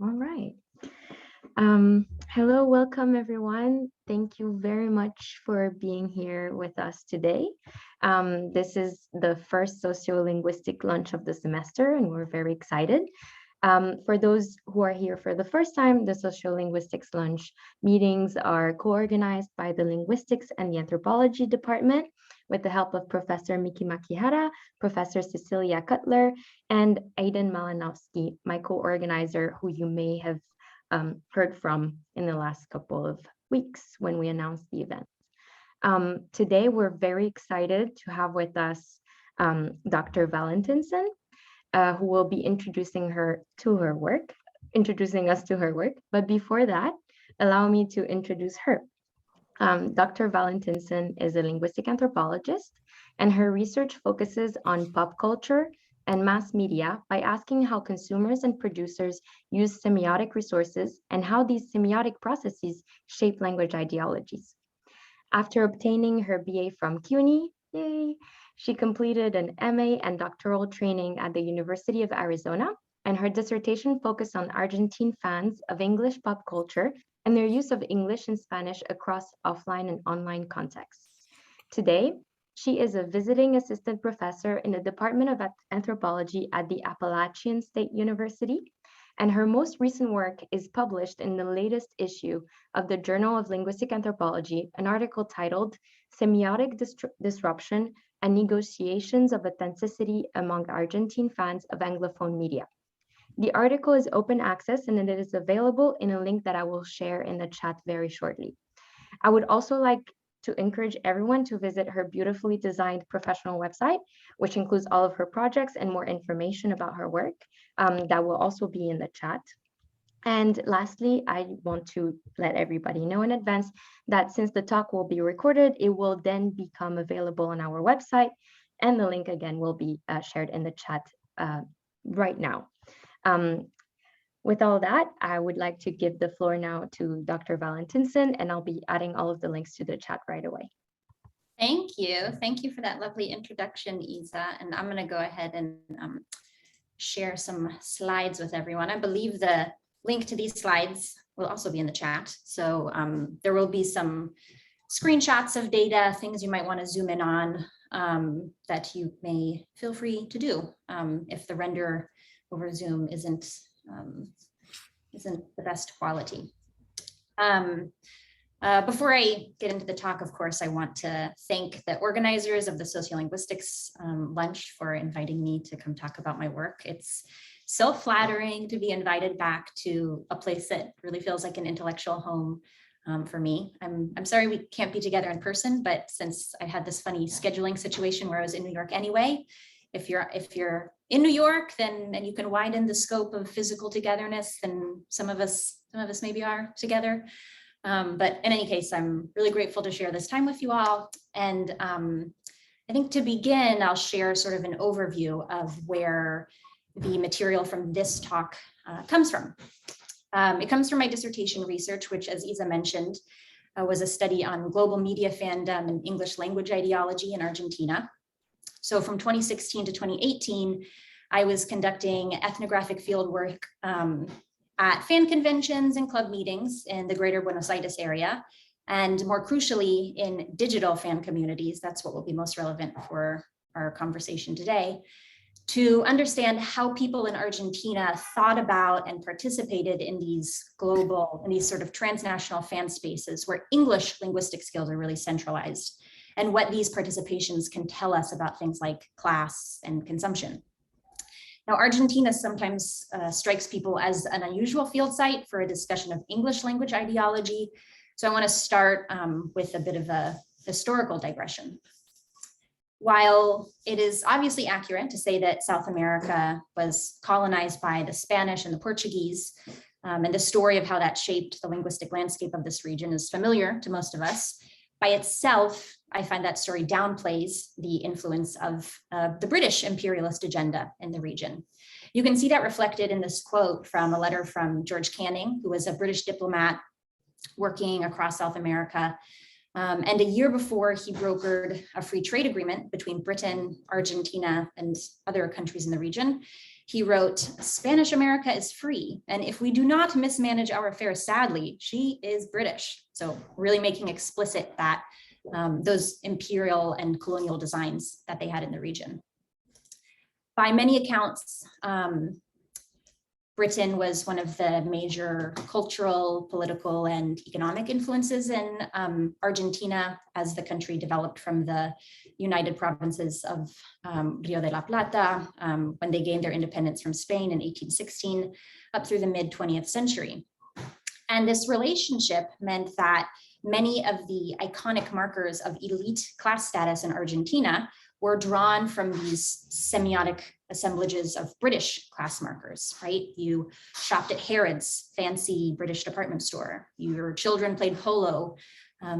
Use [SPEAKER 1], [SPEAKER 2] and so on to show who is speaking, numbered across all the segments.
[SPEAKER 1] All right. Hello, welcome everyone. Thank you very much for being here with us today. This is the first sociolinguistic lunch of the semester, and we're very excited. For those who are here for the first time, the sociolinguistics lunch meetings are co-organized by the linguistics and the anthropology department with the help of Professor Miki Makihara, Professor Cecilia Cutler, and Aidan Malinowski, my co-organizer, who you may have heard from in the last couple of weeks when we announced the event. Today, we're very excited to have with us Dr. Valentinsson, who will be introducing us to her work. But before that, allow me to introduce her. Dr. Valentinsson is a linguistic anthropologist, and her research focuses on pop culture and mass media by asking how consumers and producers use semiotic resources and how these semiotic processes shape language ideologies. After obtaining her BA from CUNY, yay, she completed an MA and doctoral training at the University of Arizona, and her dissertation focused on Argentine fans of English pop culture and their use of English and Spanish across offline and online contexts. Today, she is a visiting assistant professor in the Department of Anthropology at the Appalachian State University, and her most recent work is published in the latest issue of the Journal of Linguistic Anthropology, an article titled Semiotic Disruption and Negotiations of Authenticity Among Argentine Fans of Anglophone Media. The article is open access and it is available in a link that I will share in the chat very shortly. I would also like to encourage everyone to visit her beautifully designed professional website, which includes all of her projects and more information about her work that will also be in the chat. And lastly, I want to let everybody know in advance that since the talk will be recorded, it will then become available on our website, and the link again will be shared in the chat right now. With all that, I would like to give the floor now to Dr. Valentinsson, and I'll be adding all of the links to the chat right away.
[SPEAKER 2] Thank you. Thank you for that lovely introduction, Isa. And I'm going to go ahead and share some slides with everyone. I believe the link to these slides will also be in the chat. So there will be some screenshots of data, things you might want to zoom in on that you may feel free to do if the render over Zoom isn't the best quality. Before I get into the talk, of course, I want to thank the organizers of the Sociolinguistics lunch for inviting me to come talk about my work. It's so flattering to be invited back to a place that really feels like an intellectual home for me. I'm sorry we can't be together in person, but since I had this funny scheduling situation where I was in New York anyway, if you're in New York, then and you can widen the scope of physical togetherness, then some of us maybe are together. But in any case, I'm really grateful to share this time with you all. And I think to begin, I'll share sort of an overview of where the material from this talk comes from. It comes from my dissertation research, which, as Isa mentioned, was a study on global media fandom and English language ideology in Argentina. So from 2016 to 2018, I was conducting ethnographic field work at fan conventions and club meetings in the greater Buenos Aires area, and more crucially in digital fan communities. That's what will be most relevant for our conversation today, to understand how people in Argentina thought about and participated in these sort of transnational fan spaces where English linguistic skills are really centralized, and what these participations can tell us about things like class and consumption. Now, Argentina sometimes strikes people as an unusual field site for a discussion of English language ideology. So I want to start with a bit of a historical digression. While it is obviously accurate to say that South America was colonized by the Spanish and the Portuguese, and the story of how that shaped the linguistic landscape of this region is familiar to most of us, by itself, I find that story downplays the influence of the British imperialist agenda in the region. You can see that reflected in this quote from a letter from George Canning, who was a British diplomat working across South America. And a year before, he brokered a free trade agreement between Britain, Argentina, and other countries in the region. he wrote, "Spanish America is free, and if we do not mismanage our affairs sadly, she is British." So really making explicit that those imperial and colonial designs that they had in the region. By many accounts, Britain was one of the major cultural, political, and economic influences in Argentina as the country developed from the United Provinces of Rio de la Plata when they gained their independence from Spain in 1816 up through the mid-20th century. And this relationship meant that many of the iconic markers of elite class status in Argentina were drawn from these semiotic assemblages of British class markers, right? You shopped at Harrods, fancy British department store. Your children played polo.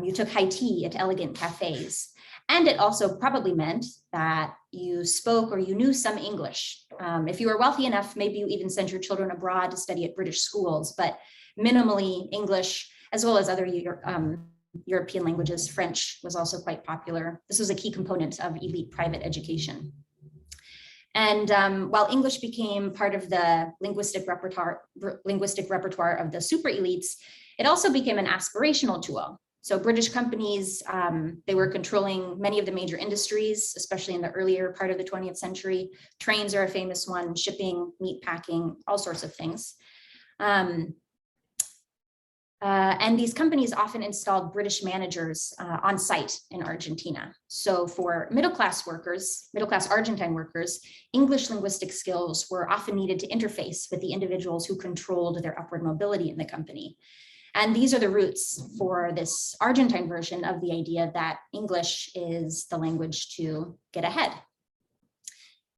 [SPEAKER 2] You took high tea at elegant cafes. And it also probably meant that you spoke or you knew some English. If you were wealthy enough, maybe you even sent your children abroad to study at British schools, but minimally English, as well as other European languages. French was also quite popular. This was a key component of elite private education. And while English became part of the linguistic repertoire of the super elites, it also became an aspirational tool. So British companies, they were controlling many of the major industries, especially in the earlier part of the 20th century. Trains are a famous one, shipping, meat packing, all sorts of things. And these companies often installed British managers on site in Argentina. So for middle-class Argentine workers, English linguistic skills were often needed to interface with the individuals who controlled their upward mobility in the company. And these are the roots for this Argentine version of the idea that English is the language to get ahead.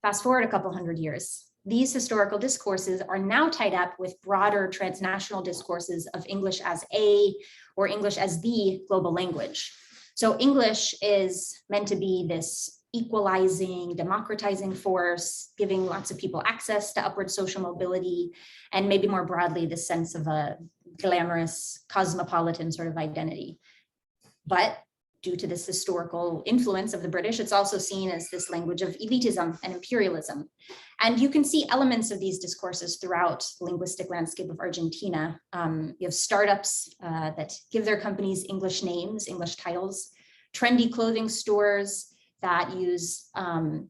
[SPEAKER 2] Fast forward a couple hundred years. These historical discourses are now tied up with broader transnational discourses of English as a, or English as the global language. So English is meant to be this equalizing, democratizing force, giving lots of people access to upward social mobility, and maybe more broadly, the sense of a glamorous, cosmopolitan sort of identity. But due to this historical influence of the British, it's also seen as this language of elitism and imperialism. And you can see elements of these discourses throughout the linguistic landscape of Argentina. You have startups that give their companies English names, English titles, trendy clothing stores that use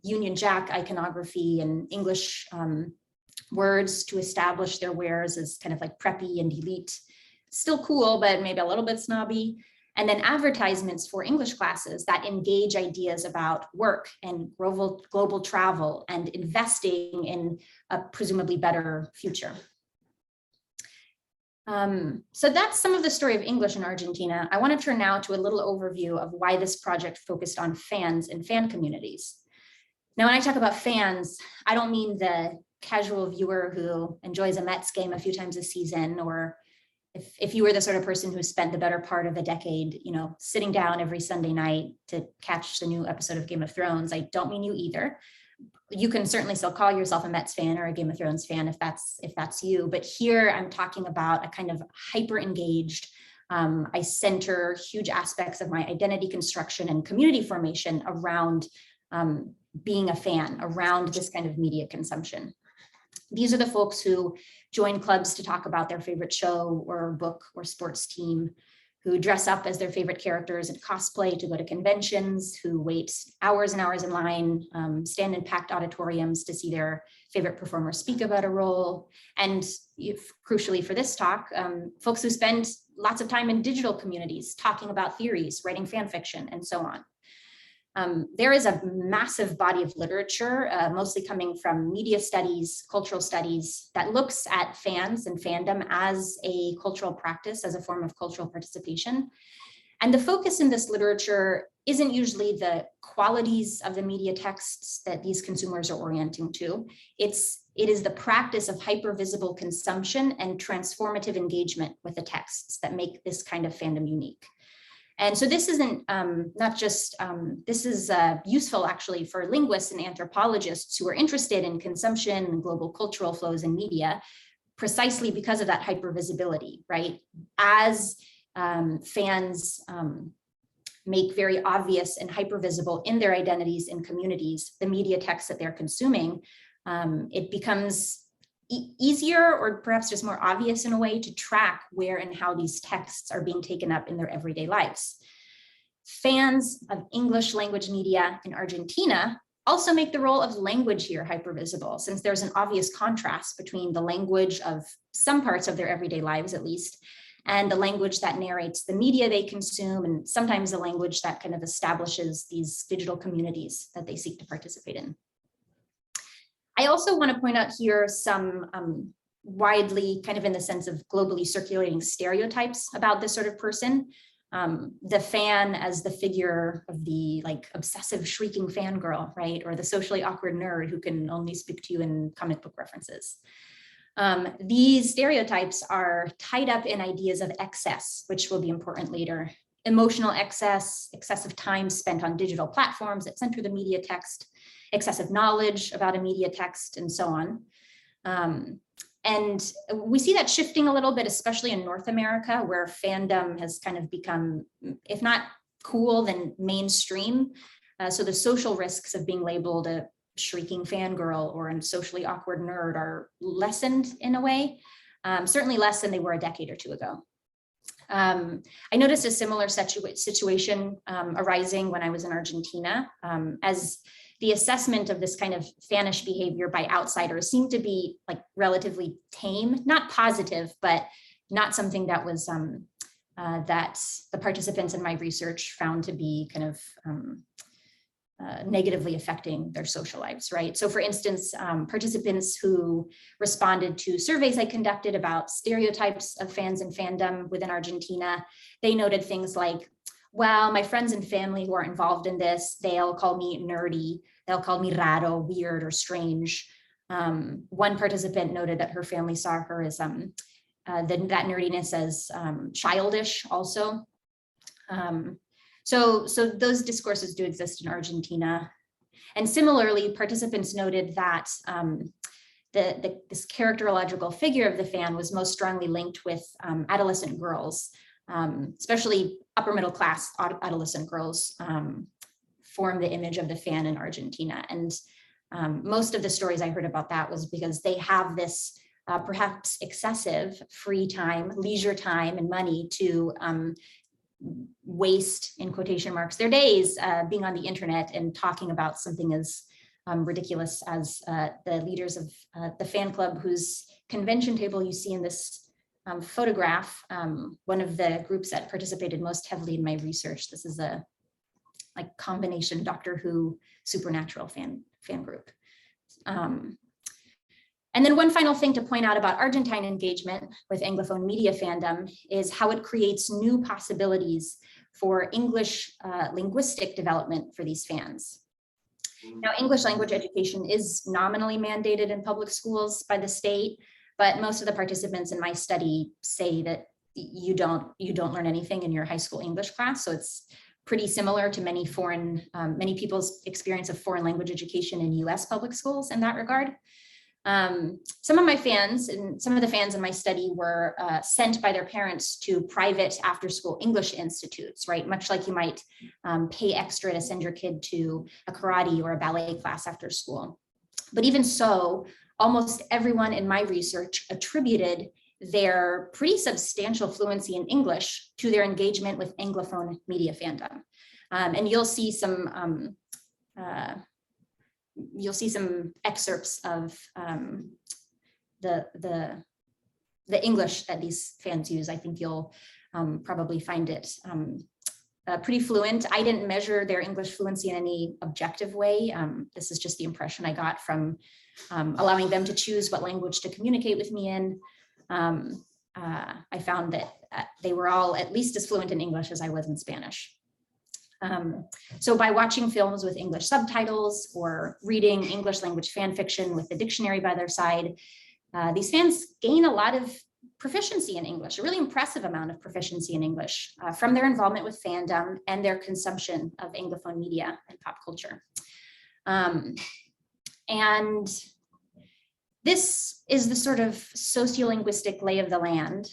[SPEAKER 2] Union Jack iconography and English words to establish their wares as kind of like preppy and elite. Still cool, but maybe a little bit snobby. And then advertisements for English classes that engage ideas about work and global travel and investing in a presumably better future. So that's some of the story of English in Argentina. I want to turn now to a little overview of why this project focused on fans and fan communities. Now, when I talk about fans, I don't mean the casual viewer who enjoys a Mets game a few times a season, or if you were the sort of person who spent the better part of a decade, sitting down every Sunday night to catch the new episode of Game of Thrones. I don't mean you either. You can certainly still call yourself a Mets fan or a Game of Thrones fan if that's you. But here I'm talking about a kind of hyper engaged. I center huge aspects of my identity construction and community formation around being a fan, around this kind of media consumption. These are the folks who join clubs to talk about their favorite show or book or sports team, who dress up as their favorite characters and cosplay to go to conventions, who wait hours and hours in line, stand in packed auditoriums to see their favorite performer speak about a role. And crucially for this talk, folks who spend lots of time in digital communities talking about theories, writing fan fiction, and so on. There is a massive body of literature, mostly coming from media studies, cultural studies, that looks at fans and fandom as a cultural practice, as a form of cultural participation. And the focus in this literature isn't usually the qualities of the media texts that these consumers are orienting to. It is the practice of hypervisible consumption and transformative engagement with the texts that make this kind of fandom unique. And so this isn't this is useful actually for linguists and anthropologists who are interested in consumption and global cultural flows in media, precisely because of that hypervisibility, right? As fans make very obvious and hypervisible in their identities and communities, the media texts that they're consuming, it becomes easier, or perhaps just more obvious in a way, to track where and how these texts are being taken up in their everyday lives. Fans of English language media in Argentina also make the role of language here hypervisible, since there's an obvious contrast between the language of some parts of their everyday lives, at least, and the language that narrates the media they consume, and sometimes the language that kind of establishes these digital communities that they seek to participate in. I also want to point out here some widely, kind of in the sense of globally circulating stereotypes about this sort of person. The fan as the figure of the obsessive shrieking fangirl, right? Or the socially awkward nerd who can only speak to you in comic book references. These stereotypes are tied up in ideas of excess, which will be important later. Emotional excess, excessive time spent on digital platforms that center the media text, excessive knowledge about a media text, and so on. And we see that shifting a little bit, especially in North America, where fandom has kind of become, if not cool, then mainstream. So the social risks of being labeled a shrieking fangirl or a socially awkward nerd are lessened in a way, certainly less than they were a decade or two ago. I noticed a similar situation arising when I was in Argentina, as the assessment of this kind of fanish behavior by outsiders seemed to be relatively tame, not positive, but not something that was that the participants in my research found to be kind of negatively affecting their social lives, right? So for instance, participants who responded to surveys I conducted about stereotypes of fans and fandom within Argentina, they noted things like, well, my friends and family who are involved in this, they'll call me nerdy, they'll call me raro, weird, or strange. One participant noted that her family saw her as that nerdiness as childish also. So those discourses do exist in Argentina. And similarly, participants noted that this characterological figure of the fan was most strongly linked with adolescent girls, especially upper middle class adolescent girls form the image of the fan in Argentina. And most of the stories I heard about that was because they have this perhaps excessive free time, leisure time, and money to waste, in quotation marks, their days being on the internet and talking about something as ridiculous as the leaders of the fan club whose convention table you see in this photograph, one of the groups that participated most heavily in my research. This is a combination Doctor Who Supernatural fan group. And then one final thing to point out about Argentine engagement with Anglophone media fandom is how it creates new possibilities for English linguistic development for these fans. Now, English language education is nominally mandated in public schools by the state, but most of the participants in my study say that you don't learn anything in your high school English class. So it's pretty similar to many people's experience of foreign language education in US public schools in that regard. Some of my fans and some of the fans in my study were sent by their parents to private after-school English institutes, right? Much like you might pay extra to send your kid to a karate or a ballet class after school. But even so, almost everyone in my research attributed their pretty substantial fluency in English to their engagement with Anglophone media fandom. And you'll see some excerpts of the English that these fans use. I think you'll probably find it pretty fluent. I didn't measure their English fluency in any objective way. This is just the impression I got from allowing them to choose what language to communicate with me in. I found that they were all at least as fluent in English as I was in Spanish. So by watching films with English subtitles or reading English language fan fiction with the dictionary by their side, these fans gain a lot of proficiency in English, a really impressive amount of proficiency in English from their involvement with fandom and their consumption of Anglophone media and pop culture. And this is the sort of sociolinguistic lay of the land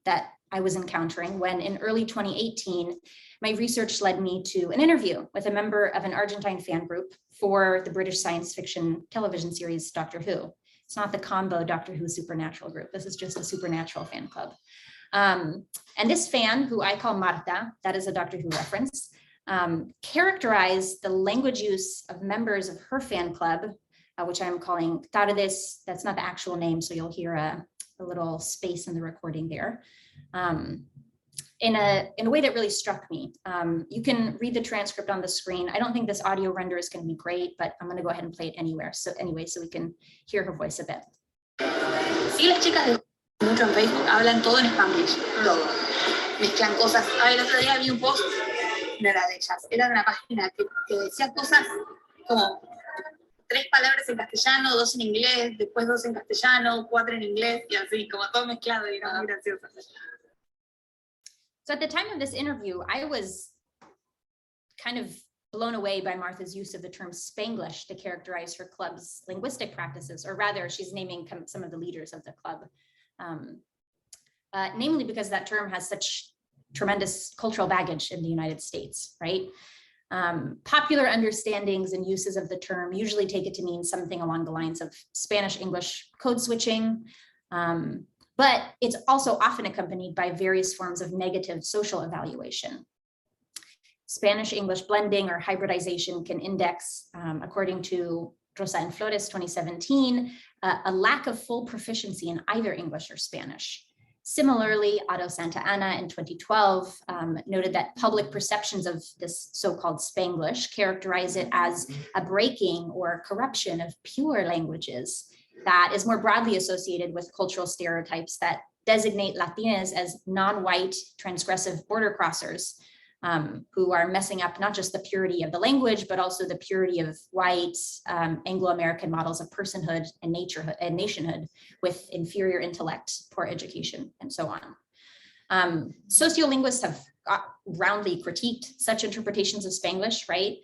[SPEAKER 2] that I was encountering when in early 2018, my research led me to an interview with a member of an Argentine fan group, for the British science fiction television series Doctor Who. It's not the combo Doctor Who Supernatural group. This is just a Supernatural fan club. And this fan, who I call Marta, that is a Doctor Who reference, characterized the language use of members of her fan club, which I'm calling Tardes. That's not the actual name, so you'll hear a little space in the recording there. In a way that really struck me. You can read the transcript on the screen. I don't think this audio render is going to be great, but I'm going to go ahead and play it anywhere. So anyway, so we can hear her voice a bit.
[SPEAKER 3] Sí, las chicas de mucho en Facebook hablan todo en Spanglish, todo. Mezclan cosas. A ver, el otro día vi un post, no era de ellas, era de una página que decía cosas como 3 palabras en castellano, 2 en inglés, después 2 en castellano, 4 en inglés, y así, como todo mezclado, y era muy gracioso.
[SPEAKER 2] So at the time of this interview, I was kind of blown away by Martha's use of the term Spanglish to characterize her club's linguistic practices, or rather, she's naming some of the leaders of the club, namely because that term has such tremendous cultural baggage in the United States, right? Popular understandings and uses of the term usually take it to mean something along the lines of Spanish-English code switching, but it's also often accompanied by various forms of negative social evaluation. Spanish-English blending or hybridization can index, according to Rosa and Flores 2017, a lack of full proficiency in either English or Spanish. Similarly, Otto Santa Anna in 2012 noted that public perceptions of this so-called Spanglish characterize it as a breaking or corruption of pure languages that is more broadly associated with cultural stereotypes that designate Latinas as non-white transgressive border crossers who are messing up not just the purity of the language, but also the purity of white Anglo-American models of personhood and nationhood with inferior intellect, poor education, and so on. Sociolinguists have roundly critiqued such interpretations of Spanglish, right?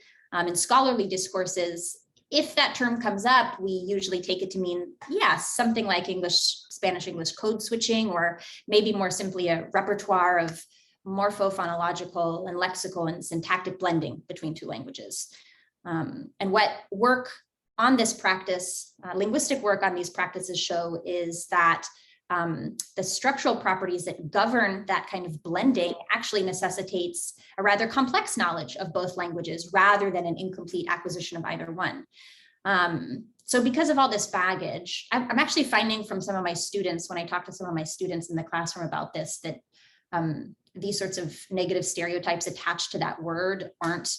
[SPEAKER 2] In scholarly discourses, if that term comes up, we usually take it to mean, yes, something like Spanish-English code switching, or maybe more simply a repertoire of morphophonological and lexical and syntactic blending between 2 languages. And what work on this practice, linguistic work on these practices show is that the structural properties that govern that kind of blending actually necessitates a rather complex knowledge of both languages rather than an incomplete acquisition of either one. So because of all this baggage, I'm actually finding from some of my students, when I talk to some of my students in the classroom about this, that these sorts of negative stereotypes attached to that word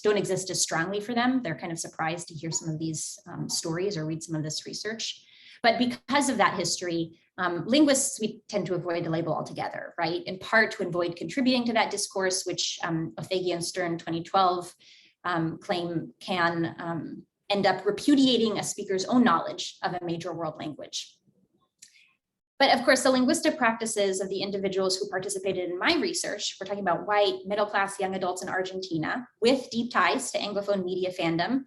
[SPEAKER 2] don't exist as strongly for them. They're kind of surprised to hear some of these stories or read some of this research. But because of that history, linguists, we tend to avoid the label altogether, right? In part to avoid contributing to that discourse, which Othegi and Stern 2012 claim can end up repudiating a speaker's own knowledge of a major world language. But of course, the linguistic practices of the individuals who participated in my research, we're talking about white, middle-class young adults in Argentina with deep ties to Anglophone media fandom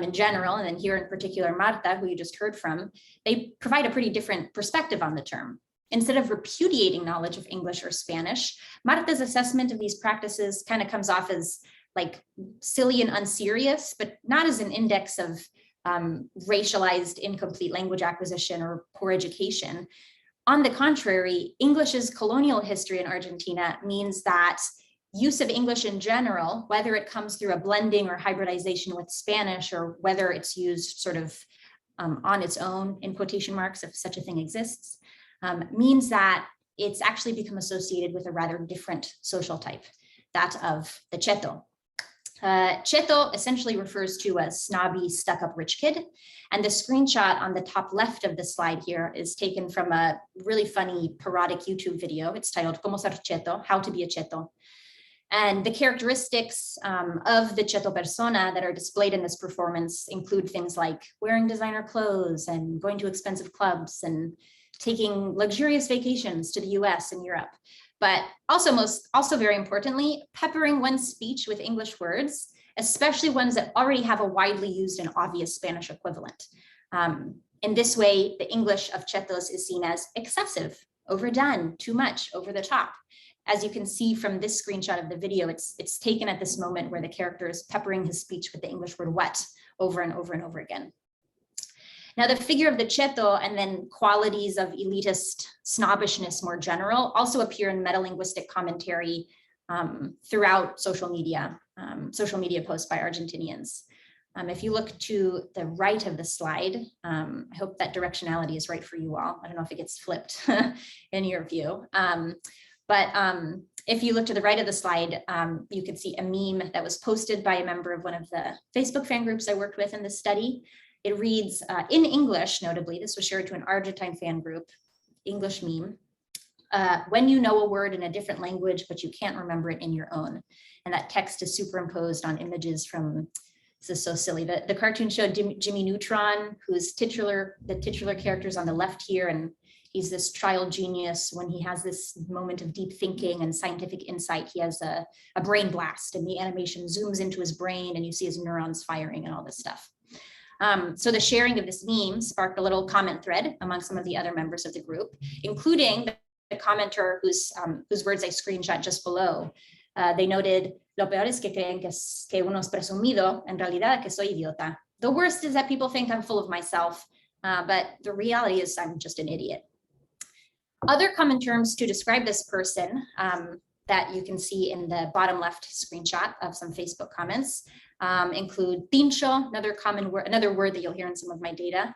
[SPEAKER 2] in general, and then here in particular, Marta, who you just heard from, they provide a pretty different perspective on the term. Instead of repudiating knowledge of English or Spanish, Marta's assessment of these practices kind of comes off as like silly and unserious, but not as an index of racialized incomplete language acquisition or poor education. On the contrary, English's colonial history in Argentina means that use of English in general, whether it comes through a blending or hybridization with Spanish, or whether it's used sort of on its own, in quotation marks, if such a thing exists, means that it's actually become associated with a rather different social type, that of the cheto. Cheto essentially refers to a snobby, stuck-up rich kid. And the screenshot on the top left of the slide here is taken from a really funny parodic YouTube video. It's titled Cómo ser cheto, How to be a cheto. And the characteristics of the cheto persona that are displayed in this performance include things like wearing designer clothes and going to expensive clubs and taking luxurious vacations to the US and Europe. But also very importantly, peppering one's speech with English words, especially ones that already have a widely used and obvious Spanish equivalent. In this way, the English of chetos is seen as excessive, overdone, too much, over the top. As you can see from this screenshot of the video, it's taken at this moment where the character is peppering his speech with the English word what over and over and over again. Now, the figure of the cheto and then qualities of elitist snobbishness more general also appear in metalinguistic commentary throughout social media posts by Argentinians. If you look to the right of the slide, I hope that directionality is right for you all. I don't know if it gets flipped in your view. If you look to the right of the slide, you can see a meme that was posted by a member of one of the Facebook fan groups I worked with in this study. It reads in English, notably, this was shared to an Argentine fan group, English meme, when you know a word in a different language, but you can't remember it in your own. And that text is superimposed on images from, this is so silly. The cartoon showed Jimmy Neutron, who's the titular character's on the left here, and he's this child genius. When he has this moment of deep thinking and scientific insight, he has a brain blast, and the animation zooms into his brain, and you see his neurons firing and all this stuff. So the sharing of this meme sparked a little comment thread among some of the other members of the group, including the commenter whose words I screenshot just below. They noted, lo peor es que creen que uno es presumido, en realidad que soy idiota. The worst is that people think I'm full of myself, but the reality is I'm just an idiot. Other common terms to describe this person that you can see in the bottom left screenshot of some Facebook comments include tincho, another word that you'll hear in some of my data,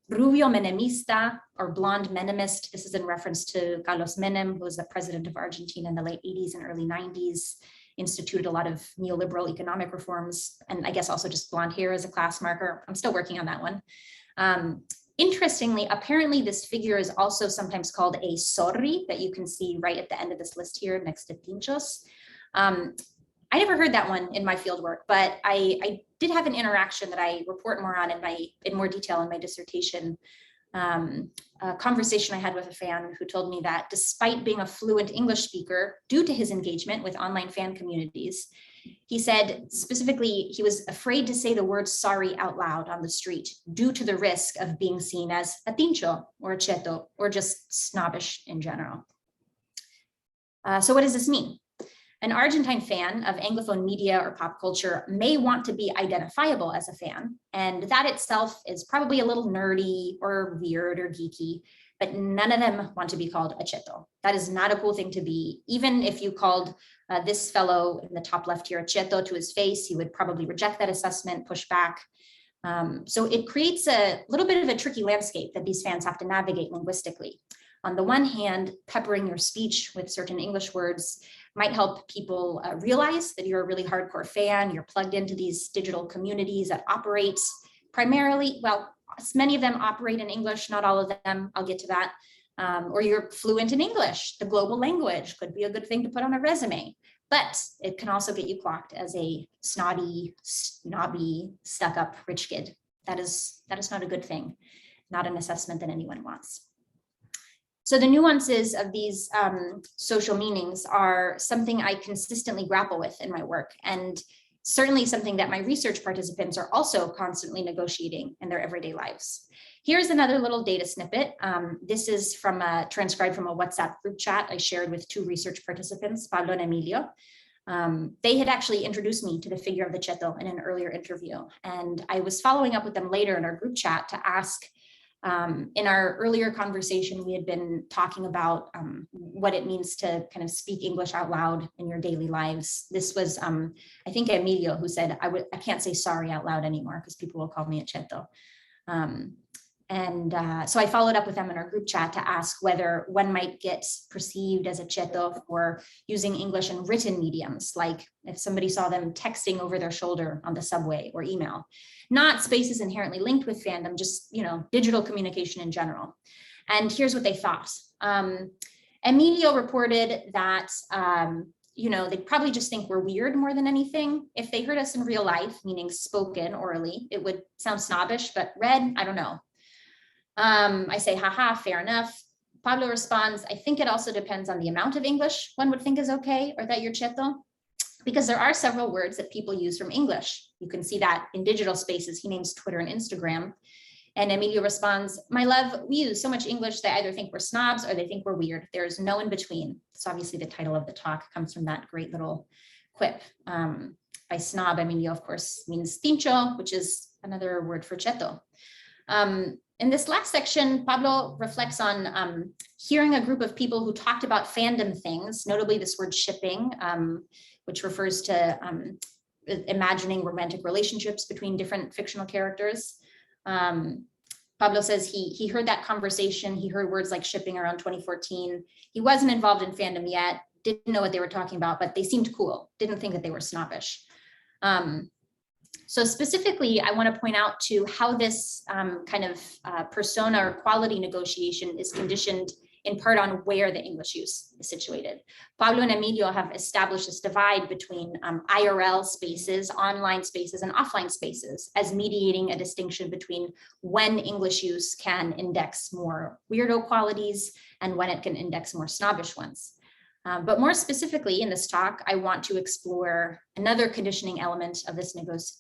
[SPEAKER 2] rubio menemista, or blonde menemist. This is in reference to Carlos Menem, who was the president of Argentina in the late 80s and early 90s, instituted a lot of neoliberal economic reforms, and I guess also just blonde hair as a class marker. I'm still working on that one. Interestingly, apparently this figure is also sometimes called a sorri, that you can see right at the end of this list here next to tinchos. I never heard that one in my field work, but I did have an interaction that I report more on in more detail in my dissertation. A conversation I had with a fan who told me that despite being a fluent English speaker, due to his engagement with online fan communities, he said specifically he was afraid to say the word sorry out loud on the street due to the risk of being seen as a tincho or a cheto or just snobbish in general. So what does this mean? An Argentine fan of Anglophone media or pop culture may want to be identifiable as a fan, and that itself is probably a little nerdy or weird or geeky, but none of them want to be called a cheto. That is not a cool thing to be. Even if you called this fellow in the top left here a cheto to his face, he would probably reject that assessment, push back. So it creates a little bit of a tricky landscape that these fans have to navigate linguistically. On the one hand, peppering your speech with certain English words might help people realize that you're a really hardcore fan, you're plugged into these digital communities that operate primarily, well, many of them operate in English, not all of them, I'll get to that, or you're fluent in English, the global language could be a good thing to put on a resume, but it can also get you clocked as a snotty, snobby, stuck-up rich kid. That is not a good thing, not an assessment that anyone wants. So the nuances of these social meanings are something I consistently grapple with in my work, and certainly something that my research participants are also constantly negotiating in their everyday lives. Here's another little data snippet. This is transcribed from a WhatsApp group chat I shared with two research participants, Pablo and Emilio. They had actually introduced me to the figure of the cheto in an earlier interview, and I was following up with them later in our group chat to ask, in our earlier conversation, we had been talking about what it means to kind of speak English out loud in your daily lives. This was, I think, Emilio who said, I can't say sorry out loud anymore because people will call me a cheto. So I followed up with them in our group chat to ask whether one might get perceived as a cheto for using English in written mediums, like if somebody saw them texting over their shoulder on the subway or email. Not spaces inherently linked with fandom, just, digital communication in general. And here's what they thought. Emilio reported that, they probably just think we're weird more than anything. If they heard us in real life, meaning spoken orally, it would sound snobbish, but read, I don't know. I say, haha, fair enough. Pablo responds, I think it also depends on the amount of English one would think is okay, or that you're cheto, because there are several words that people use from English. You can see that in digital spaces. He names Twitter and Instagram. And Emilio responds, my love, we use so much English they either think we're snobs or they think we're weird. There is no in between. So obviously the title of the talk comes from that great little quip. By snob, Emilio, of course, means tincho, which is another word for cheto. In this last section, Pablo reflects on hearing a group of people who talked about fandom things, notably this word shipping, which refers to imagining romantic relationships between different fictional characters. Pablo says he heard that conversation. He heard words like shipping around 2014. He wasn't involved in fandom yet, didn't know what they were talking about, but they seemed cool. Didn't think that they were snobbish. So specifically, I want to point out to how this kind of persona or quality negotiation is conditioned in part on where the English use is situated. Pablo and Emilio have established this divide between IRL spaces, online spaces, and offline spaces as mediating a distinction between when English use can index more weirdo qualities and when it can index more snobbish ones. But more specifically in this talk, I want to explore another conditioning element of this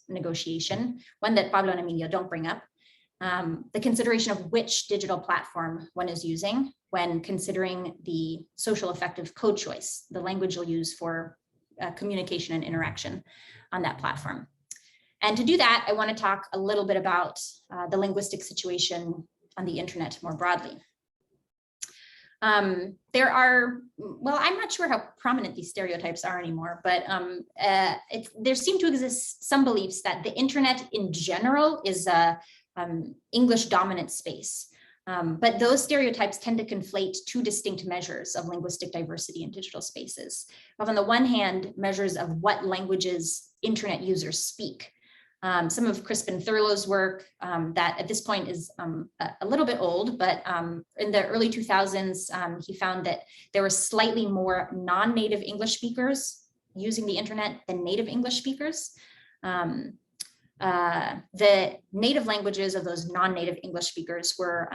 [SPEAKER 2] negotiation, one that Pablo and Emilio don't bring up, the consideration of which digital platform one is using when considering the social effect of code choice, the language you'll use for communication and interaction on that platform. And to do that, I want to talk a little bit about the linguistic situation on the internet more broadly. There are, well, I'm not sure how prominent these stereotypes are anymore, but there seem to exist some beliefs that the internet in general is a English dominant space. But those stereotypes tend to conflate two distinct measures of linguistic diversity in digital spaces. On the one hand, measures of what languages internet users speak. Some of Crispin Thurlow's work that at this point is a little bit old, but in the early 2000s, he found that there were slightly more non-native English speakers using the internet than native English speakers. The native languages of those non-native English speakers were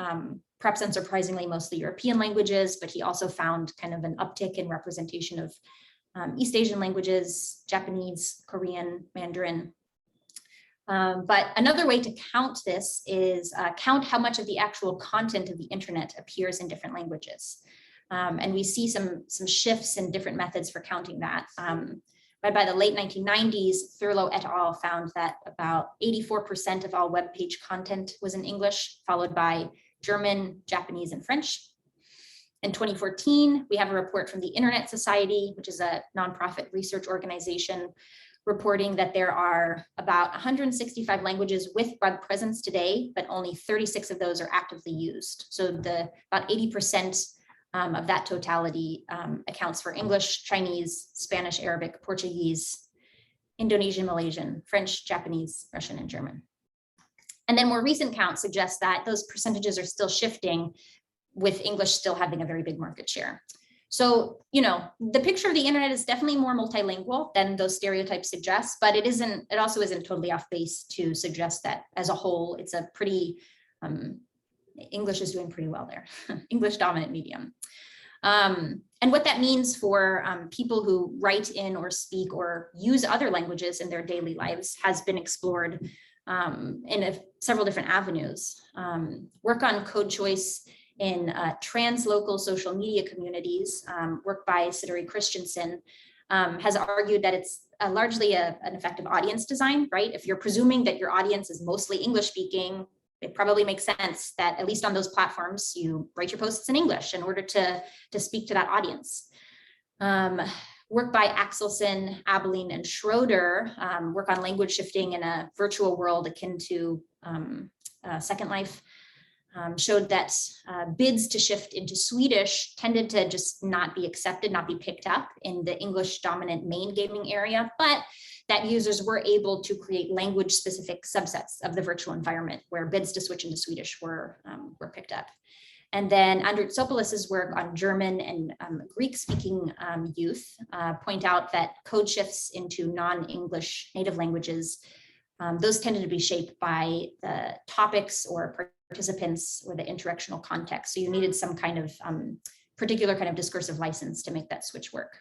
[SPEAKER 2] perhaps unsurprisingly mostly European languages, but he also found kind of an uptick in representation of East Asian languages, Japanese, Korean, Mandarin. But another way to count this is count how much of the actual content of the internet appears in different languages. And we see some shifts in different methods for counting that. But by the late 1990s, Thurlow et al. Found that about 84% of all web page content was in English, followed by German, Japanese, and French. In 2014, we have a report from the Internet Society, which is a nonprofit research organization, reporting that there are about 165 languages with web presence today, but only 36 of those are actively used. So about 80% of that totality accounts for English, Chinese, Spanish, Arabic, Portuguese, Indonesian, Malaysian, French, Japanese, Russian, and German. And then more recent counts suggest that those percentages are still shifting, with English still having a very big market share. So, you know, the picture of the internet is definitely more multilingual than those stereotypes suggest, but it also isn't totally off base to suggest that as a whole, it's a pretty, English is doing pretty well there, English dominant medium. And what that means for people who write in or speak or use other languages in their daily lives has been explored in several different avenues. Work on code choice in translocal social media communities, work by Siduri Christensen, has argued that it's largely an effect of audience design, right? If you're presuming that your audience is mostly English speaking, it probably makes sense that at least on those platforms, you write your posts in English in order to speak to that audience. Work by Axelson, Abeline, and Schroeder, work on language shifting in a virtual world akin to Second Life, showed that bids to shift into Swedish tended to just not be accepted, not be picked up in the English dominant main gaming area, but that users were able to create language specific subsets of the virtual environment where bids to switch into Swedish were picked up. And then Andritsopoulos' work on German and Greek speaking youth point out that code shifts into non-English native languages, those tended to be shaped by the topics or participants or the interactional context. So you needed some kind of particular kind of discursive license to make that switch work.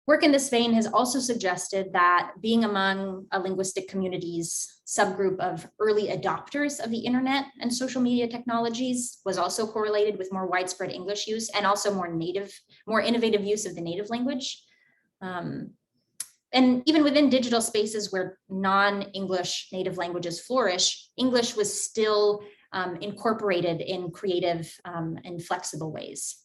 [SPEAKER 2] Work in this vein has also suggested that being among a linguistic community's subgroup of early adopters of the internet and social media technologies was also correlated with more widespread English use and also more innovative use of the native language. and even within digital spaces where non-English native languages flourish, English was still incorporated in creative and flexible ways.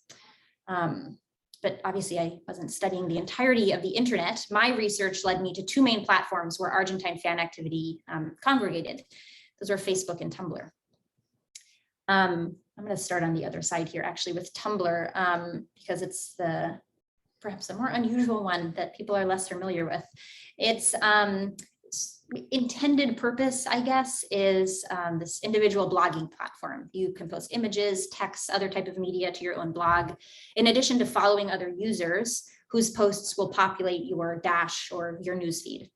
[SPEAKER 2] But obviously I wasn't studying the entirety of the internet. My research led me to two main platforms where Argentine fan activity congregated. Those were Facebook and Tumblr. I'm going to start on the other side here, actually, with Tumblr, because it's perhaps a more unusual one that people are less familiar with. Its intended purpose, I guess, is this individual blogging platform. You can post images, text, other type of media to your own blog, in addition to following other users whose posts will populate your dash or your newsfeed.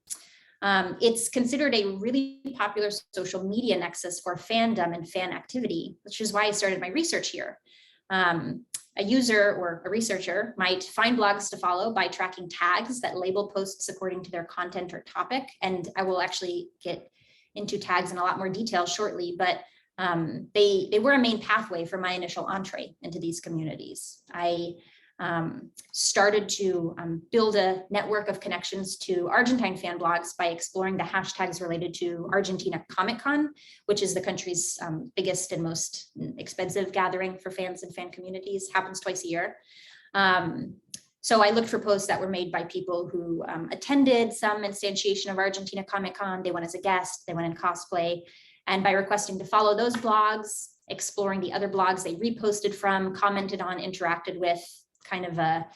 [SPEAKER 2] It's considered a really popular social media nexus for fandom and fan activity, which is why I started my research here. A user or a researcher might find blogs to follow by tracking tags that label posts according to their content or topic. And I will actually get into tags in a lot more detail shortly, but they were a main pathway for my initial entree into these communities. I started to build a network of connections to Argentine fan blogs by exploring the hashtags related to Argentina Comic Con, which is the country's biggest and most expensive gathering for fans and fan communities, happens twice a year. So I looked for posts that were made by people who attended some instantiation of Argentina Comic Con. They went as a guest, they went in cosplay, and by requesting to follow those blogs, exploring the other blogs they reposted from, commented on, interacted with, kind of a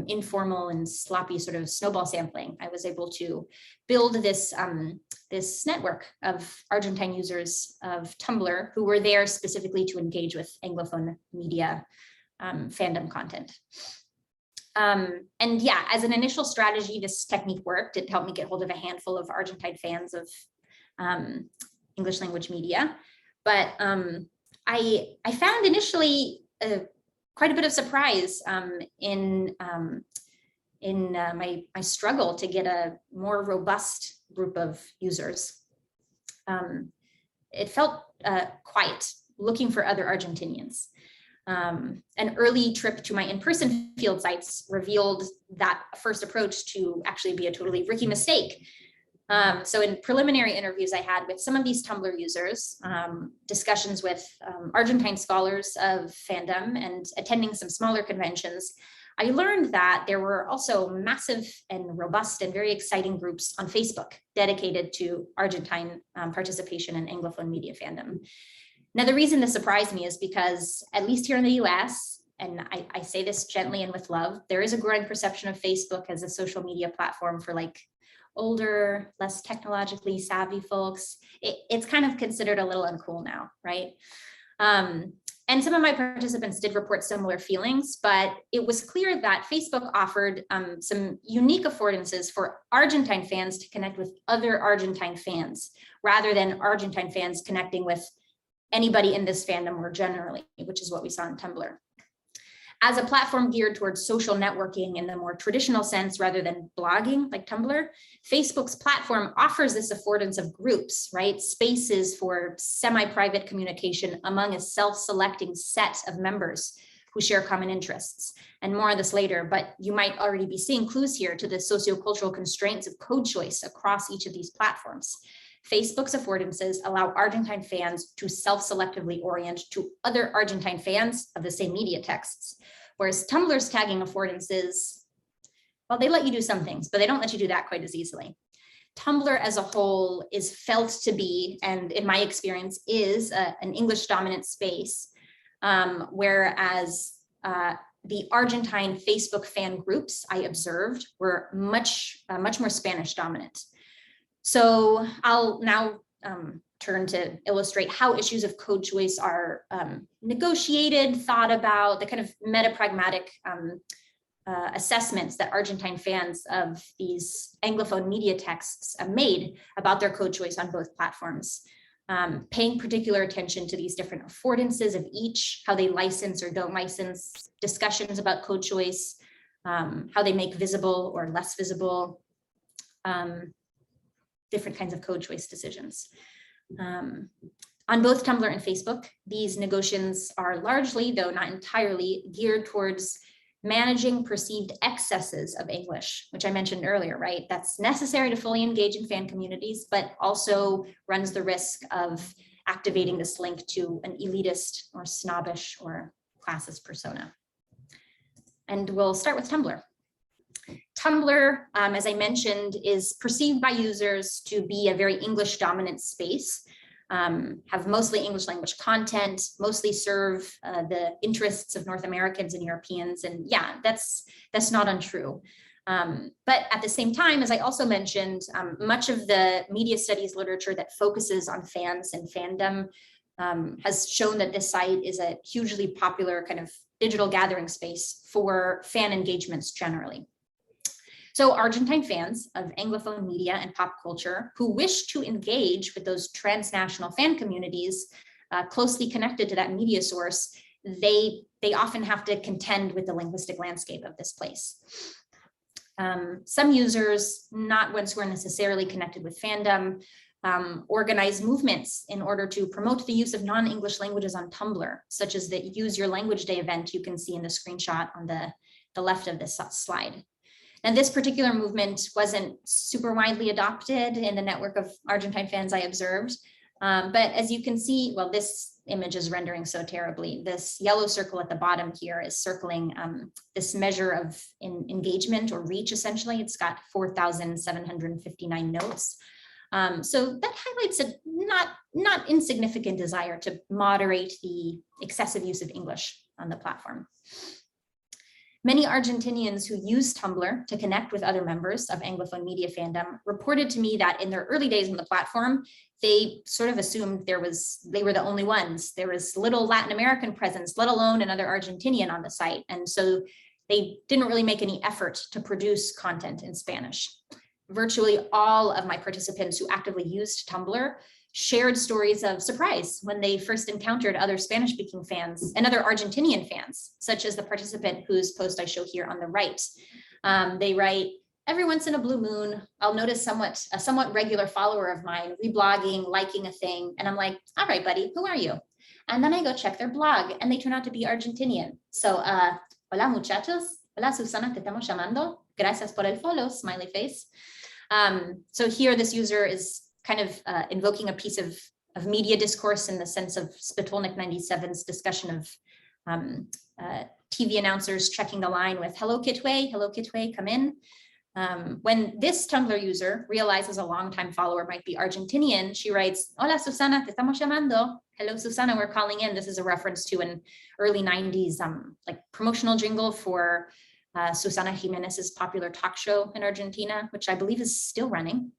[SPEAKER 2] informal and sloppy sort of snowball sampling, I was able to build this, this network of Argentine users of Tumblr who were there specifically to engage with Anglophone media fandom content. And yeah, as an initial strategy, this technique worked. It helped me get hold of a handful of Argentine fans of English language media. But I found initially quite a bit of surprise in my struggle to get a more robust group of users. It felt quiet, looking for other Argentinians. An early trip to my in-person field sites revealed that first approach to actually be a totally rookie mistake. So in preliminary interviews I had with some of these Tumblr users, discussions with Argentine scholars of fandom, and attending some smaller conventions, I learned that there were also massive and robust and very exciting groups on Facebook dedicated to Argentine participation in Anglophone media fandom. Now, the reason this surprised me is because, at least here in the US, and I say this gently and with love, there is a growing perception of Facebook as a social media platform for like older, less technologically savvy folks. It's kind of considered a little uncool now, right? And some of my participants did report similar feelings, but it was clear that Facebook offered some unique affordances for Argentine fans to connect with other Argentine fans, rather than Argentine fans connecting with anybody in this fandom more generally, which is what we saw in Tumblr. As a platform geared towards social networking in the more traditional sense, rather than blogging like Tumblr, Facebook's platform offers this affordance of groups, right? Spaces for semi-private communication among a self-selecting set of members who share common interests. And more on this later, but you might already be seeing clues here to the sociocultural constraints of code choice across each of these platforms. Facebook's affordances allow Argentine fans to self-selectively orient to other Argentine fans of the same media texts, whereas Tumblr's tagging affordances, well, they let you do some things, but they don't let you do that quite as easily. Tumblr as a whole is felt to be, and in my experience, is an English dominant space, whereas the Argentine Facebook fan groups I observed were much more Spanish dominant. So I'll now turn to illustrate how issues of code choice are negotiated, thought about, the kind of meta-pragmatic assessments that Argentine fans of these Anglophone media texts made about their code choice on both platforms, paying particular attention to these different affordances of each, how they license or don't license, discussions about code choice, how they make visible or less visible different kinds of code choice decisions. On both Tumblr and Facebook, these negotiations are largely, though not entirely, geared towards managing perceived excesses of English, which I mentioned earlier, right? That's necessary to fully engage in fan communities, but also runs the risk of activating this link to an elitist or snobbish or classist persona. And we'll start with Tumblr. Tumblr, as I mentioned, is perceived by users to be a very English dominant space, have mostly English language content, mostly serve the interests of North Americans and Europeans. And yeah, that's not untrue. But at the same time, as I also mentioned, much of the media studies literature that focuses on fans and fandom has shown that this site is a hugely popular kind of digital gathering space for fan engagements generally. So Argentine fans of Anglophone media and pop culture who wish to engage with those transnational fan communities closely connected to that media source, they often have to contend with the linguistic landscape of this place. Some users, not ones who are necessarily connected with fandom, organize movements in order to promote the use of non-English languages on Tumblr, such as the Use Your Language Day event you can see in the screenshot on the left of this slide. And this particular movement wasn't super widely adopted in the network of Argentine fans I observed. But as you can see, well, this image is rendering so terribly. This yellow circle at the bottom here is circling this measure of engagement or reach, essentially. It's got 4,759 notes. So that highlights a not insignificant desire to moderate the excessive use of English on the platform. Many Argentinians who use Tumblr to connect with other members of Anglophone media fandom reported to me that in their early days on the platform, they sort of assumed they were the only ones. There was little Latin American presence, let alone another Argentinian on the site. And so they didn't really make any effort to produce content in Spanish. Virtually all of my participants who actively used Tumblr shared stories of surprise when they first encountered other Spanish-speaking fans and other Argentinian fans, such as the participant whose post I show here on the right. They write, every once in a blue moon, I'll notice a somewhat regular follower of mine reblogging, liking a thing, and I'm like, all right, buddy, who are you? And then I go check their blog, and they turn out to be Argentinian. So, hola muchachos, hola Susana, te estamos llamando, gracias por el follow, smiley face. So here this user is kind of invoking a piece of media discourse in the sense of Spitolnik 97's discussion of TV announcers checking the line with hello Kitwe, come in. When this Tumblr user realizes a longtime follower might be Argentinian, she writes, hola Susana, te estamos llamando. Hello Susana, we're calling in. This is a reference to an early 90s like promotional jingle for Susana Jimenez's popular talk show in Argentina, which I believe is still running.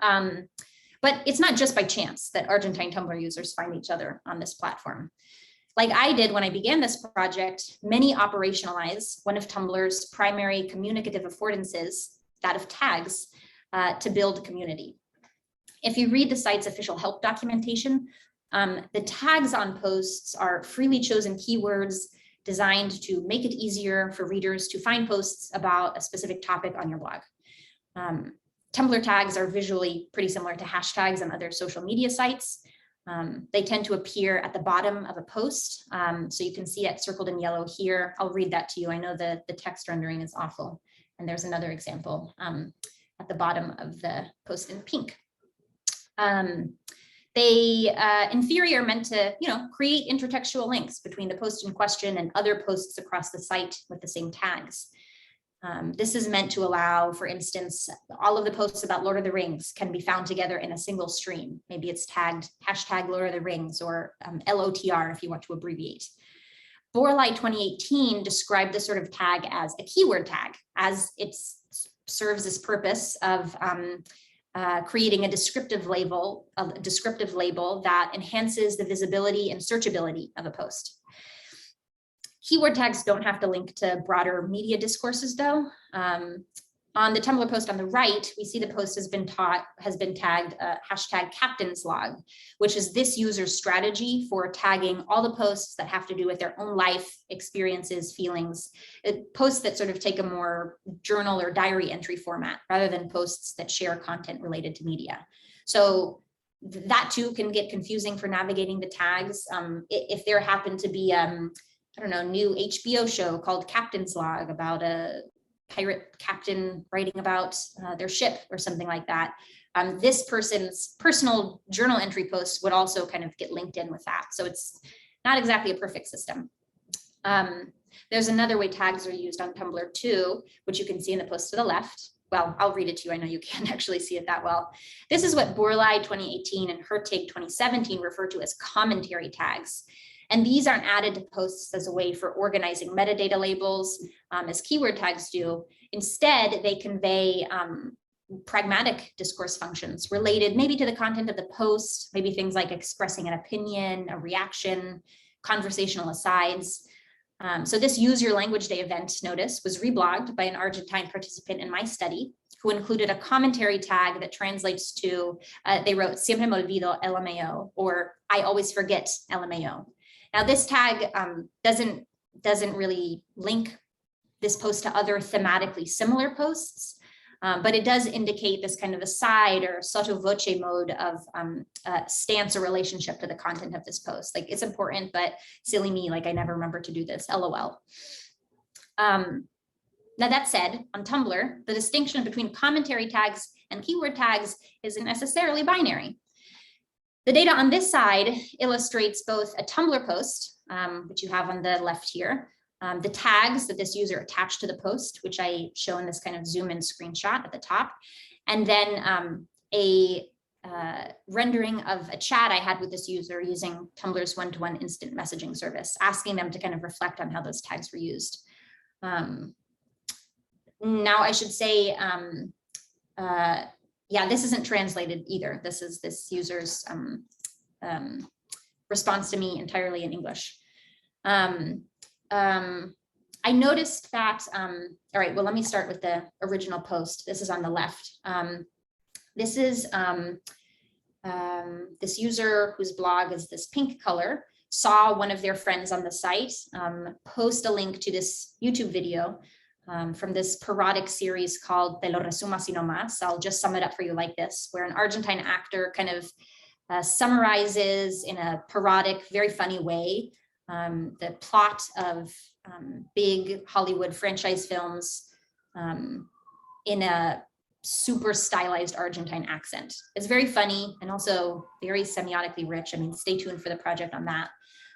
[SPEAKER 2] But it's not just by chance that Argentine Tumblr users find each other on this platform. Like I did when I began this project, many operationalize one of Tumblr's primary communicative affordances, that of tags, to build community. If you read the site's official help documentation, the tags on posts are freely chosen keywords designed to make it easier for readers to find posts about a specific topic on your blog. Tumblr tags are visually pretty similar to hashtags on other social media sites. They tend to appear at the bottom of a post. So you can see it circled in yellow here. I'll read that to you. I know the text rendering is awful. And there's another example at the bottom of the post in pink. They, in theory, are meant to, create intertextual links between the post in question and other posts across the site with the same tags. This is meant to allow, for instance, all of the posts about Lord of the Rings can be found together in a single stream. Maybe it's tagged hashtag Lord of the Rings or LOTR if you want to abbreviate. Borelight 2018 described this sort of tag as a keyword tag, as it serves this purpose of creating a descriptive label that enhances the visibility and searchability of a post. Keyword tags don't have to link to broader media discourses though. On the Tumblr post on the right, we see the post has been tagged hashtag captain's log, which is this user's strategy for tagging all the posts that have to do with their own life, experiences, feelings, posts that sort of take a more journal or diary entry format rather than posts that share content related to media. So that too can get confusing for navigating the tags. If there happen to be I don't know, new HBO show called Captain's Log about a pirate captain writing about their ship or something like that. This person's personal journal entry post would also kind of get linked in with that. So it's not exactly a perfect system. There's another way tags are used on Tumblr too, which you can see in the post to the left. Well, I'll read it to you. I know you can't actually see it that well. This is what Borlai 2018 and Hertig 2017 refer to as commentary tags. And these aren't added to posts as a way for organizing metadata labels as keyword tags do. Instead, they convey pragmatic discourse functions related maybe to the content of the post, maybe things like expressing an opinion, a reaction, conversational asides. So this Use Your Language Day event notice was reblogged by an Argentine participant in my study who included a commentary tag that translates to, they wrote, siempre me olvido LMAO, or I always forget LMAO. Now this tag doesn't really link this post to other thematically similar posts, but it does indicate this kind of aside or sotto voce mode of stance or relationship to the content of this post. Like, it's important, but silly me, like I never remember to do this, LOL. Now that said, on Tumblr, the distinction between commentary tags and keyword tags isn't necessarily binary. The data on this side illustrates both a Tumblr post, which you have on the left here, the tags that this user attached to the post, which I show in this kind of zoom in screenshot at the top, and then a rendering of a chat I had with this user using Tumblr's one-to-one instant messaging service, asking them to kind of reflect on how those tags were used. Now I should say, yeah, this isn't translated either. This is this user's response to me entirely in English. I noticed that, all right, well, let me start with the original post. This is on the left. This is this user whose blog is this pink color, saw one of their friends on the site post a link to this YouTube video from this parodic series called Te lo resumo así nomás. I'll just sum it up for you like this, where an Argentine actor kind of summarizes in a parodic, very funny way the plot of big Hollywood franchise films in a super stylized Argentine accent. It's very funny and also very semiotically rich. I mean, stay tuned for the project on that.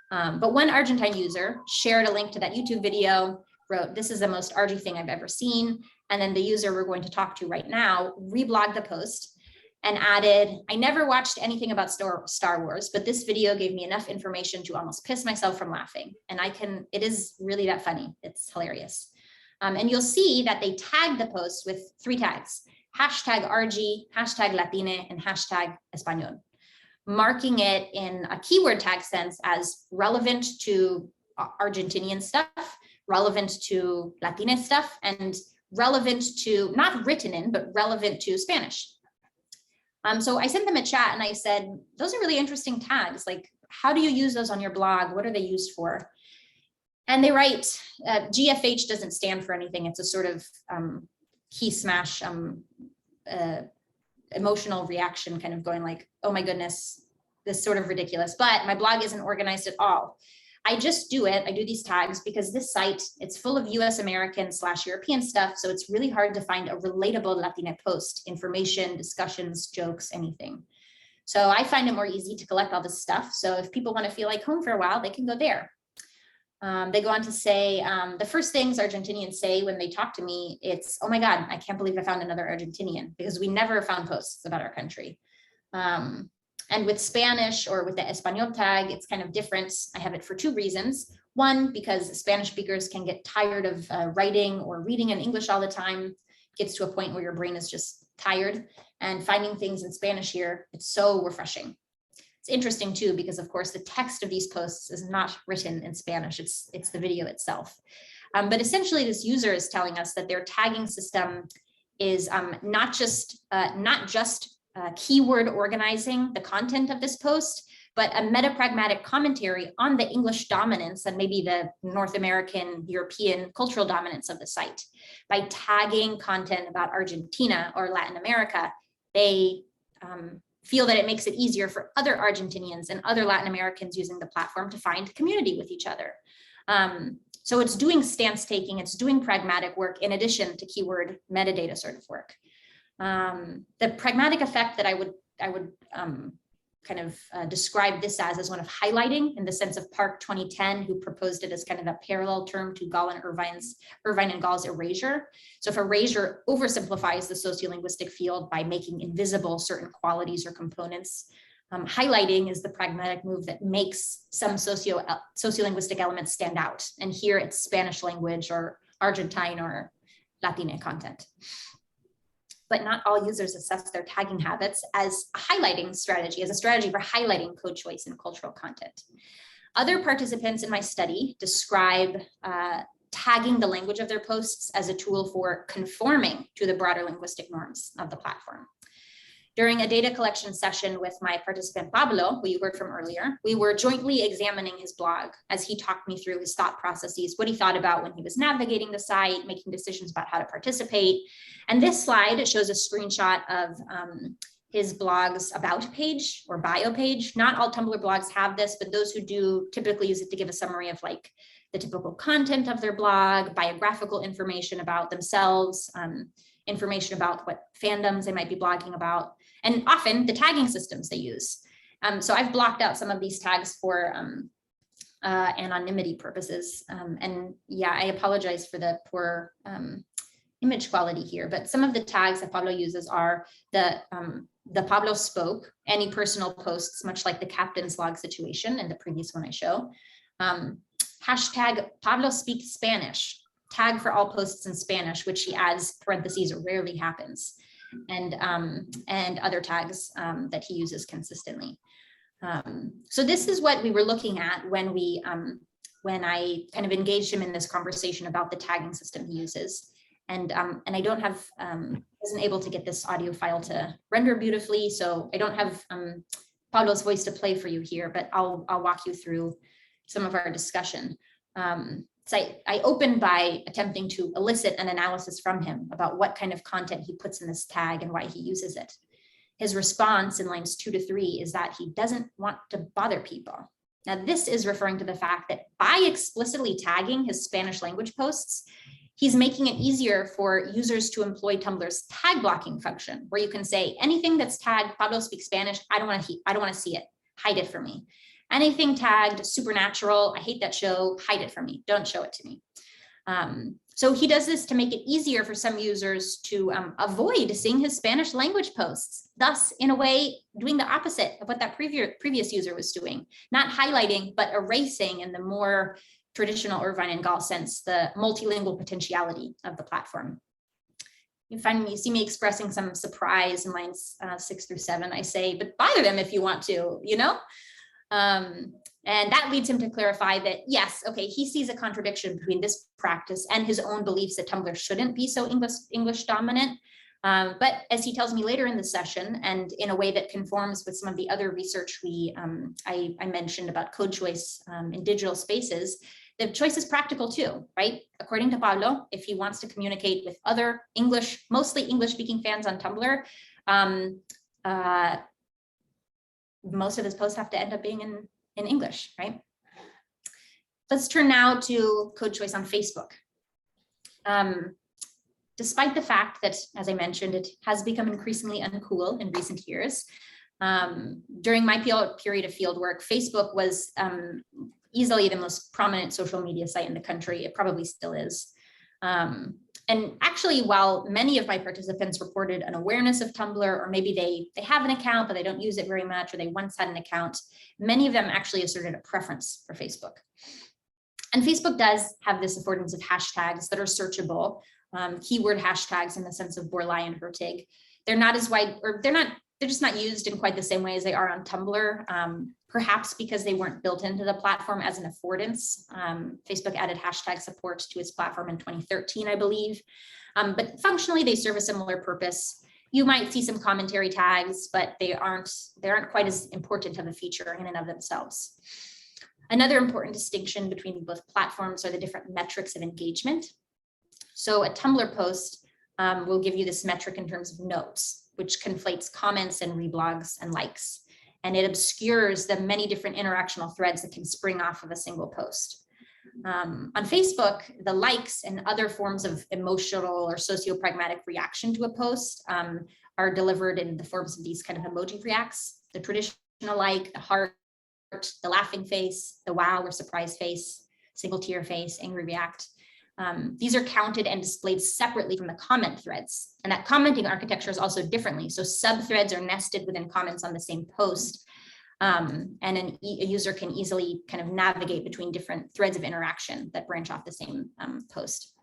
[SPEAKER 2] But one Argentine user shared a link to that YouTube video, wrote, "This is the most Argy thing I've ever seen." And then the user we're going to talk to right now reblogged the post and added, "I never watched anything about Star Wars, but this video gave me enough information to almost piss myself from laughing. And it is really that funny. It's hilarious." And you'll see that they tagged the post with 3 tags: #RG, #Latine, and #Español, marking it in a keyword tag sense as relevant to Argentinian stuff, relevant to Latine stuff, and relevant to, not written in, but relevant to Spanish. So I sent them a chat and I said, "Those are really interesting tags. Like, how do you use those on your blog? What are they used for?" And they write, GFH doesn't stand for anything. It's a sort of key smash emotional reaction, kind of going like, "Oh my goodness, this is sort of ridiculous, but my blog isn't organized at all. I just do it. I do these tags because this site, it's full of US American / European stuff. So it's really hard to find a relatable Latina post, information, discussions, jokes, anything. So I find it more easy to collect all this stuff. So if people want to feel like home for a while, they can go there." They go on to say, the first things Argentinians say when they talk to me, it's, "Oh my God, I can't believe I found another Argentinian," because we never found posts about our country. And with Spanish or with the Español tag, it's kind of different. I have it for 2 reasons. One, because Spanish speakers can get tired of writing or reading in English all the time. It gets to a point where your brain is just tired, and finding things in Spanish here, it's so refreshing. It's interesting too, because of course the text of these posts is not written in Spanish, it's the video itself. But essentially this user is telling us that their tagging system is not just keyword organizing the content of this post, but a metapragmatic commentary on the English dominance and maybe the North American, European cultural dominance of the site. By tagging content about Argentina or Latin America, they feel that it makes it easier for other Argentinians and other Latin Americans using the platform to find community with each other. So it's doing stance taking, it's doing pragmatic work in addition to keyword metadata sort of work. The pragmatic effect that I would describe this as one of highlighting, in the sense of Park 2010, who proposed it as kind of a parallel term to Gall and Irvine and Gall's erasure. So if erasure oversimplifies the sociolinguistic field by making invisible certain qualities or components, highlighting is the pragmatic move that makes some sociolinguistic elements stand out. And here it's Spanish language or Argentine or Latina content. But not all users assess their tagging habits as a highlighting strategy, as a strategy for highlighting code choice and cultural content. Other participants in my study describe tagging the language of their posts as a tool for conforming to the broader linguistic norms of the platform. During a data collection session with my participant Pablo, who you heard from earlier, we were jointly examining his blog as he talked me through his thought processes, what he thought about when he was navigating the site, making decisions about how to participate. And this slide shows a screenshot of his blog's about page or bio page. Not all Tumblr blogs have this, but those who do typically use it to give a summary of like the typical content of their blog, biographical information about themselves, information about what fandoms they might be blogging about, and often the tagging systems they use. So I've blocked out some of these tags for anonymity purposes. And yeah, I apologize for the poor image quality here, but some of the tags that Pablo uses are the Pablo spoke, any personal posts, much like the captain's log situation in the previous one I show. Hashtag Pablo speaks Spanish, tag for all posts in Spanish, which he adds parentheses, rarely happens, and other tags that he uses consistently. So this is what we were looking at when when I kind of engaged him in this conversation about the tagging system he uses. And I don't have, wasn't able to get this audio file to render beautifully, so I don't have Pablo's voice to play for you here, but I'll walk you through some of our discussion. So I opened by attempting to elicit an analysis from him about what kind of content he puts in this tag and why he uses it. His response in lines 2 to 3 is that he doesn't want to bother people. Now, this is referring to the fact that by explicitly tagging his Spanish language posts, he's making it easier for users to employ Tumblr's tag blocking function, where you can say anything that's tagged Pablo speaks Spanish, I don't want to see it, hide it for me. Anything tagged supernatural, I hate that show, hide it from me, don't show it to me. So he does this to make it easier for some users to avoid seeing his Spanish language posts, thus in a way doing the opposite of what that previous user was doing, not highlighting, but erasing in the more traditional Irvine and Gall sense, the multilingual potentiality of the platform. You see me expressing some surprise in lines 6 through 7. I say, but bother them if you want to, you know? And that leads him to clarify that, yes, okay, he sees a contradiction between this practice and his own beliefs that Tumblr shouldn't be so English dominant. But as he tells me later in the session, and in a way that conforms with some of the other research I mentioned about code choice in digital spaces, the choice is practical too, right? According to Pablo, if he wants to communicate with other mostly English-speaking fans on Tumblr, most of his posts have to end up being in English, right? Let's turn now to code choice on Facebook. Despite the fact that, as I mentioned, it has become increasingly uncool in recent years, during my period of fieldwork, Facebook was easily the most prominent social media site in the country. It probably still is. And actually, while many of my participants reported an awareness of Tumblr, or maybe they have an account, but they don't use it very much, or they once had an account, many of them actually asserted a preference for Facebook. And Facebook does have this affordance of hashtags that are searchable, keyword hashtags in the sense of Borlai and Hertig. They're not as wide, or they're just not used in quite the same way as they are on Tumblr, perhaps because they weren't built into the platform as an affordance. Facebook added hashtag support to its platform in 2013, I believe. But functionally, they serve a similar purpose. You might see some commentary tags, but they aren't quite as important of a feature in and of themselves. Another important distinction between both platforms are the different metrics of engagement. So a Tumblr post will give you this metric in terms of notes, which conflates comments and reblogs and likes. And it obscures the many different interactional threads that can spring off of a single post. On Facebook, the likes and other forms of emotional or socio-pragmatic reaction to a post are delivered in the forms of these kind of emoji reacts, the traditional like, the heart, the laughing face, the wow or surprise face, single tear face, angry react. These are counted and displayed separately from the comment threads. And that commenting architecture is also differently. So sub-threads are nested within comments on the same post. And a user can easily kind of navigate between different threads of interaction that branch off the same post.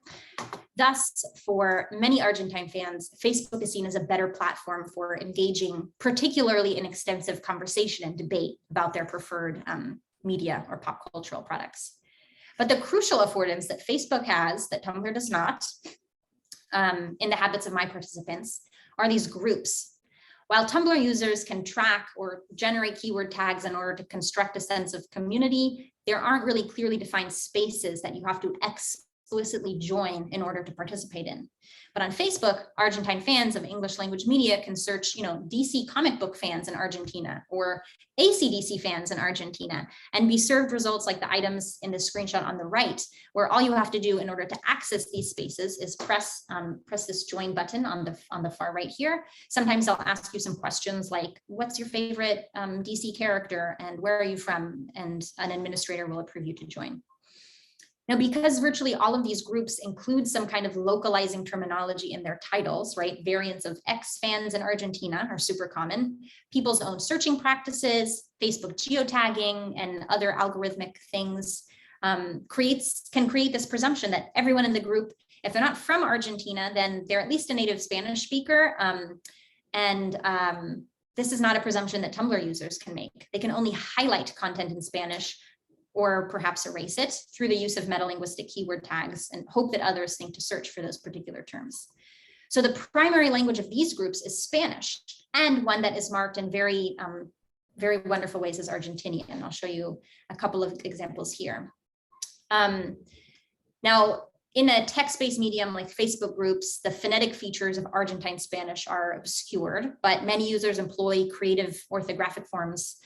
[SPEAKER 2] Thus, for many Argentine fans, Facebook is seen as a better platform for engaging, particularly in extensive conversation and debate about their preferred media or pop cultural products. But the crucial affordance that Facebook has that Tumblr does not, in the habits of my participants, are these groups. While Tumblr users can track or generate keyword tags in order to construct a sense of community, there aren't really clearly defined spaces that you have to explicitly join in order to participate in. But on Facebook, Argentine fans of English language media can search, DC comic book fans in Argentina or AC/DC fans in Argentina, and be served results like the items in the screenshot on the right, where all you have to do in order to access these spaces is press this join button on the far right here. Sometimes I'll ask you some questions like, what's your favorite DC character and where are you from? And an administrator will approve you to join. Now, because virtually all of these groups include some kind of localizing terminology in their titles, right? Variants of X fans in Argentina are super common. People's own searching practices, Facebook geotagging, and other algorithmic things can create this presumption that everyone in the group, if they're not from Argentina, then they're at least a native Spanish speaker. This is not a presumption that Tumblr users can make. They can only highlight content in Spanish or perhaps erase it through the use of metalinguistic keyword tags and hope that others think to search for those particular terms. So the primary language of these groups is Spanish, and one that is marked in very, very wonderful ways as Argentinian. I'll show you a couple of examples here. Now, in a text-based medium like Facebook groups, the phonetic features of Argentine Spanish are obscured, but many users employ creative orthographic forms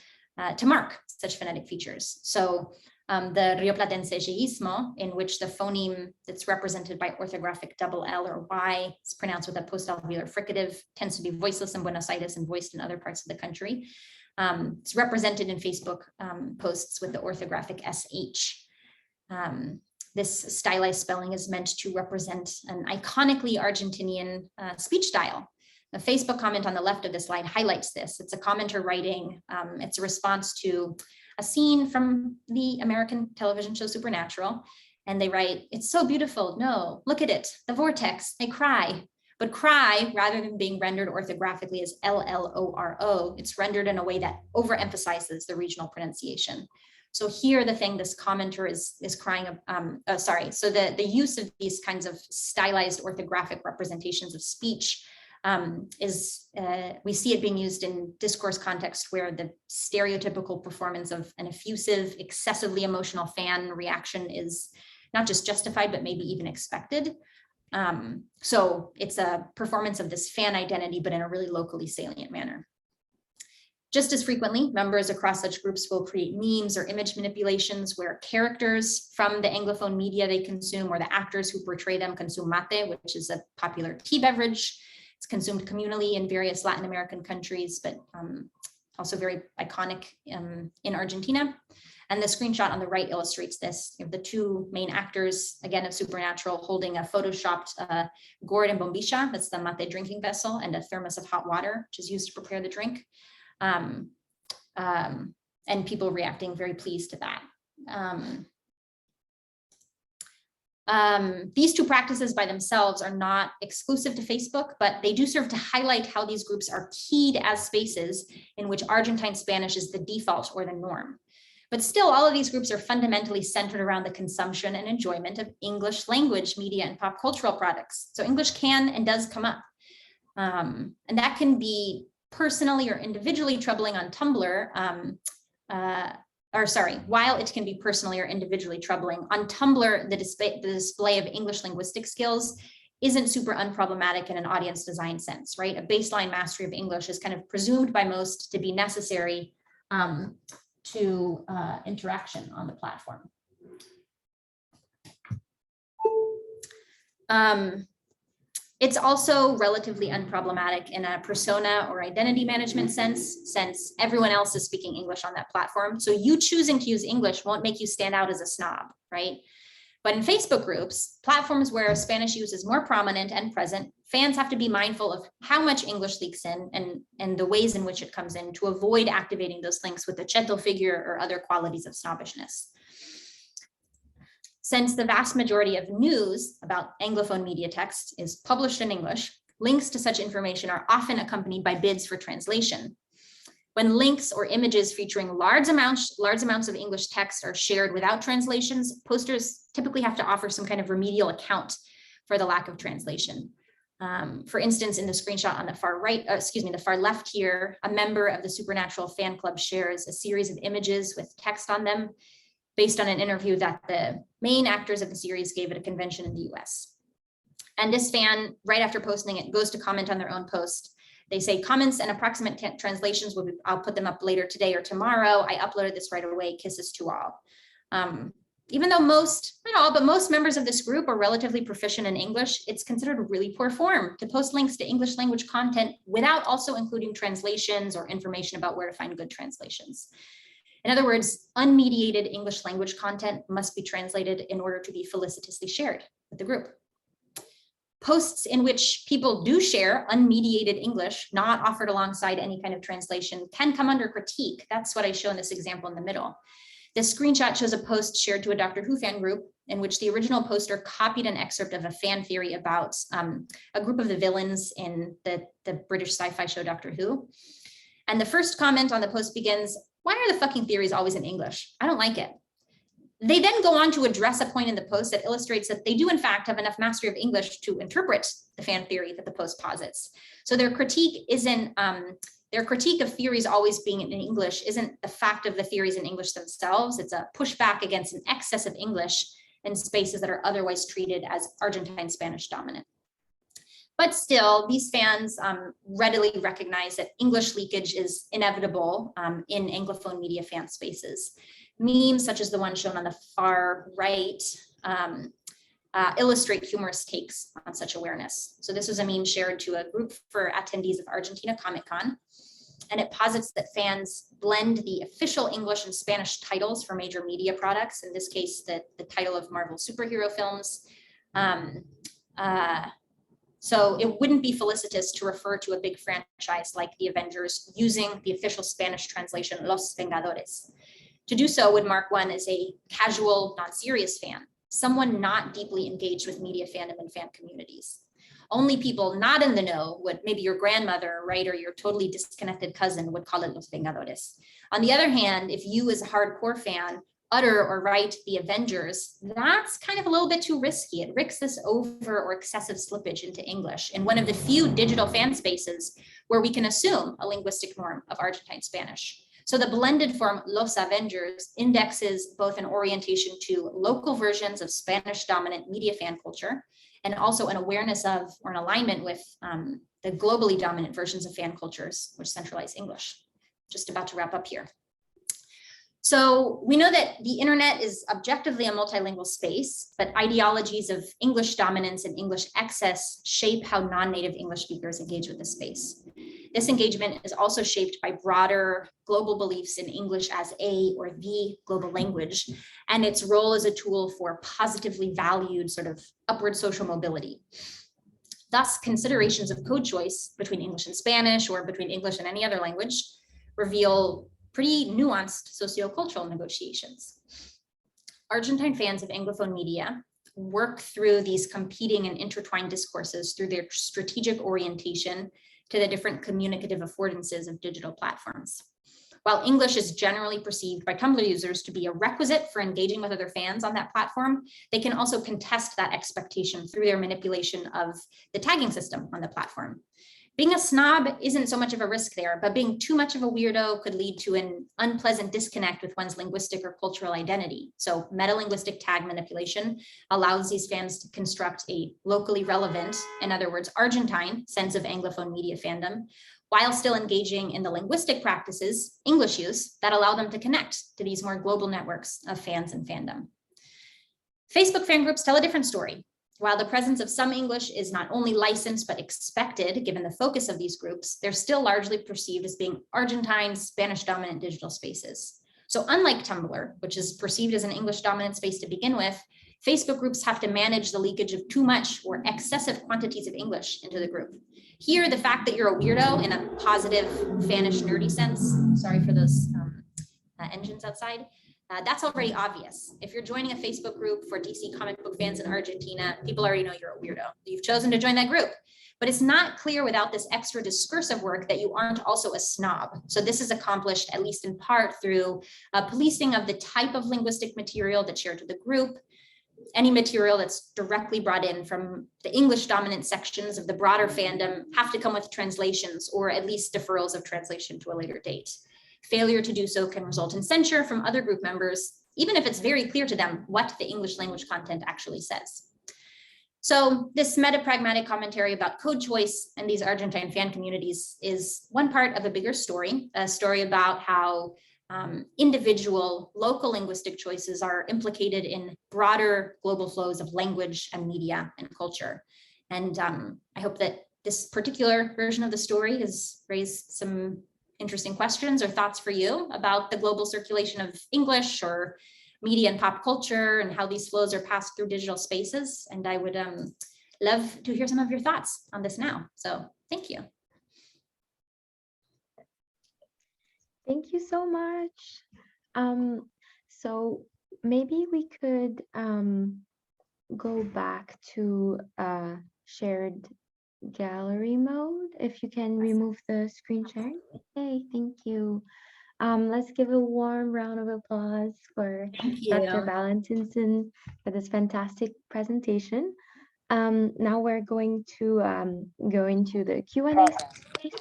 [SPEAKER 2] to mark such phonetic features. So the Rioplatense-ismo, in which the phoneme that's represented by orthographic double L or Y is pronounced with a postalveolar fricative, tends to be voiceless in Buenos Aires and voiced in other parts of the country. It's represented in Facebook posts with the orthographic SH. This stylized spelling is meant to represent an iconically Argentinian speech style. The Facebook comment on the left of the slide highlights this. It's a commenter writing, it's a response to a scene from the American television show Supernatural. And they write, "It's so beautiful. No, look at it, the vortex, they cry." But cry, rather than being rendered orthographically as LLORO, it's rendered in a way that overemphasizes the regional pronunciation. So here, the thing this commenter is crying, so the use of these kinds of stylized orthographic representations of speech we see it being used in discourse context where the stereotypical performance of an effusive, excessively emotional fan reaction is not just justified, but maybe even expected. So it's a performance of this fan identity, but in a really locally salient manner. Just as frequently, members across such groups will create memes or image manipulations where characters from the Anglophone media they consume or the actors who portray them consume mate, which is a popular tea beverage. It's consumed communally in various Latin American countries, but also very iconic in Argentina. And the screenshot on the right illustrates this. You have the two main actors, again, of Supernatural, holding a photoshopped gourd and bombilla, that's the mate drinking vessel, and a thermos of hot water, which is used to prepare the drink. And people reacting very pleased to that. These two practices by themselves are not exclusive to Facebook, but they do serve to highlight how these groups are keyed as spaces in which Argentine Spanish is the default or the norm. But still, all of these groups are fundamentally centered around the consumption and enjoyment of English language, media, and pop cultural products. So English can and does come up. And that can be personally or individually troubling on Tumblr, while it can be personally or individually troubling, on Tumblr, the display of English linguistic skills isn't super unproblematic in an audience design sense, right? A baseline mastery of English is kind of presumed by most to be necessary to interaction on the platform. It's also relatively unproblematic in a persona or identity management sense, since everyone else is speaking English on that platform. So you choosing to use English won't make you stand out as a snob, right? But in Facebook groups, platforms where Spanish use is more prominent and present, fans have to be mindful of how much English leaks in and the ways in which it comes in to avoid activating those links with a cheto figure or other qualities of snobbishness. Since the vast majority of news about Anglophone media text is published in English, links to such information are often accompanied by bids for translation. When links or images featuring large amounts of English text are shared without translations, posters typically have to offer some kind of remedial account for the lack of translation. For instance, in the screenshot on the far right, the far left here, a member of the Supernatural fan club shares a series of images with text on them based on an interview that the main actors of the series gave at a convention in the US. And this fan, right after posting it, goes to comment on their own post. They say comments and approximate translations will be, I'll put them up later today or tomorrow. I uploaded this right away, kisses to all. Even though most, not all, but most members of this group are relatively proficient in English, it's considered really poor form to post links to English language content without also including translations or information about where to find good translations. In other words, unmediated English language content must be translated in order to be felicitously shared with the group. Posts in which people do share unmediated English, not offered alongside any kind of translation, can come under critique. That's what I show in this example in the middle. This screenshot shows a post shared to a Doctor Who fan group in which the original poster copied an excerpt of a fan theory about a group of the villains in the British sci-fi show Doctor Who. And the first comment on the post begins, "Why are the fucking theories always in English? I don't like it." They then go on to address a point in the post that illustrates that they do in fact have enough mastery of English to interpret the fan theory that the post posits. So their critique isn't, their critique of theories always being in English isn't the fact of the theories in English themselves. It's a pushback against an excess of English in spaces that are otherwise treated as Argentine Spanish dominant. But still, these fans readily recognize that English leakage is inevitable in Anglophone media fan spaces. Memes such as the one shown on the far right illustrate humorous takes on such awareness. So this was a meme shared to a group for attendees of Argentina Comic Con, and it posits that fans blend the official English and Spanish titles for major media products, in this case, the title of Marvel superhero films. So it wouldn't be felicitous to refer to a big franchise like the Avengers using the official Spanish translation, Los Vengadores. To do so would mark one as a casual, non-serious fan, someone not deeply engaged with media fandom and fan communities. Only people not in the know would, maybe your grandmother, right, or your totally disconnected cousin would call it Los Vengadores. On the other hand, if you as a hardcore fan utter or write the Avengers, that's kind of a little bit too risky. It risks this over or excessive slippage into English in one of the few digital fan spaces where we can assume a linguistic norm of Argentine Spanish. So the blended form Los Avengers indexes both an orientation to local versions of Spanish dominant media fan culture and also an awareness of or an alignment with the globally dominant versions of fan cultures which centralize English. Just about to wrap up here. So we know that the internet is objectively a multilingual space, but ideologies of English dominance and English excess shape how non-native English speakers engage with the space. This engagement is also shaped by broader global beliefs in English as a or the global language, and its role as a tool for positively valued sort of upward social mobility. Thus, considerations of code choice between English and Spanish or between English and any other language reveal pretty nuanced sociocultural negotiations. Argentine fans of Anglophone media work through these competing and intertwined discourses through their strategic orientation to the different communicative affordances of digital platforms. While English is generally perceived by Tumblr users to be a requisite for engaging with other fans on that platform, they can also contest that expectation through their manipulation of the tagging system on the platform. Being a snob isn't so much of a risk there, but being too much of a weirdo could lead to an unpleasant disconnect with one's linguistic or cultural identity. So metalinguistic tag manipulation allows these fans to construct a locally relevant, in other words, Argentine sense of Anglophone media fandom, while still engaging in the linguistic practices, English use, that allow them to connect to these more global networks of fans and fandom. Facebook fan groups tell a different story. while the presence of some English is not only licensed but expected, given the focus of these groups, they're still largely perceived as being Argentine, Spanish-dominant digital spaces. So unlike Tumblr, which is perceived as an English-dominant space to begin with, Facebook groups have to manage the leakage of too much or excessive quantities of English into the group. Here, the fact that you're a weirdo in a positive, fanish, nerdy sense, sorry for those engines outside, that's already obvious. If you're joining a Facebook group for DC comic book fans in Argentina, people already know you're a weirdo. You've chosen to join that group. But it's not clear without this extra discursive work that you aren't also a snob. So this is accomplished, at least in part, through policing of the type of linguistic material that's shared to the group, any material that's directly brought in from the English dominant sections of the broader fandom have to come with translations or at least deferrals of translation to a later date. Failure to do so can result in censure from other group members, even if it's very clear to them what the English language content actually says. So this meta-pragmatic commentary about code choice and these Argentine fan communities is one part of a bigger story, a story about how individual local linguistic choices are implicated in broader global flows of language and media and culture. And I hope that this particular version of the story has raised some interesting questions or thoughts for you about the global circulation of English or media and pop culture and how these flows are passed through digital spaces. And I would love to hear some of your thoughts on this now. So thank you.
[SPEAKER 1] Thank you so much. So maybe we could go back to shared gallery mode. If you can remove the screen share. Okay, thank you. Let's give a warm round of applause for Dr. Valentinsson for this fantastic presentation. Now we're going to go into the Q&A space.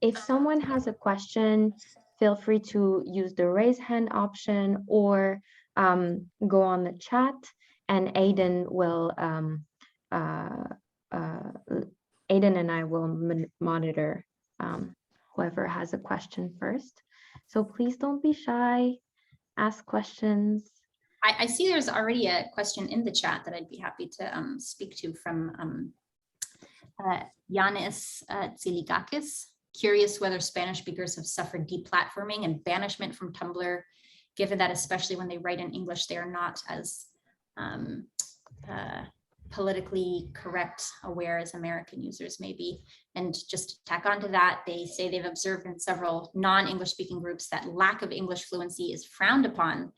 [SPEAKER 1] If someone has a question, feel free to use the raise hand option or go on the chat, and Aiden and I will monitor whoever has a question first. So please don't be shy, ask questions.
[SPEAKER 2] I see there's already a question in the chat that I'd be happy to speak to from Yanis Tsiligakis. Curious whether Spanish speakers have suffered deplatforming and banishment from Tumblr, given that especially when they write in English, they are not as politically correct aware as American users may be. And just to tack onto that, they say they've observed in several non-English speaking groups that lack of English fluency is frowned upon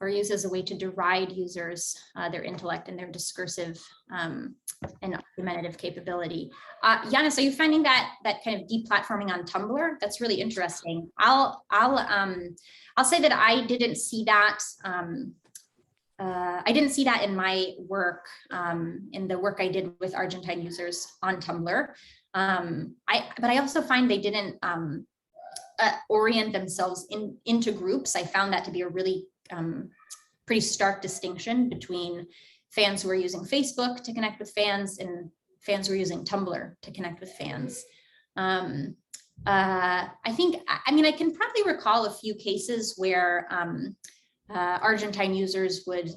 [SPEAKER 2] or used as a way to deride users, their intellect and their discursive and argumentative capability. Yanis, are you finding that kind of deplatforming on Tumblr? That's really interesting. I'll say that I didn't see that. I didn't see that in my work, in the work I did with Argentine users on Tumblr. But I also find they didn't orient themselves into groups. I found that to be a really pretty stark distinction between fans who are using Facebook to connect with fans and fans who are using Tumblr to connect with fans. I can probably recall a few cases where Argentine users would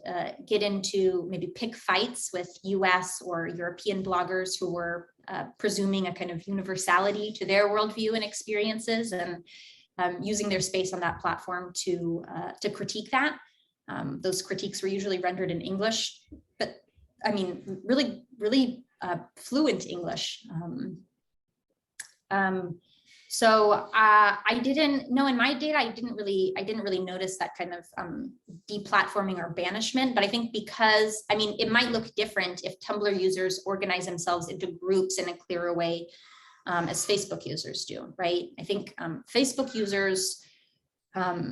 [SPEAKER 2] get into maybe pick fights with US or European bloggers who were presuming a kind of universality to their worldview and experiences, and using their space on that platform to critique that. Those critiques were usually rendered in English, but I mean, really fluent English. So I didn't know in my data, I didn't really notice that kind of deplatforming or banishment, but I think because, I mean, it might look different if Tumblr users organize themselves into groups in a clearer way as Facebook users do, right? I think Facebook users,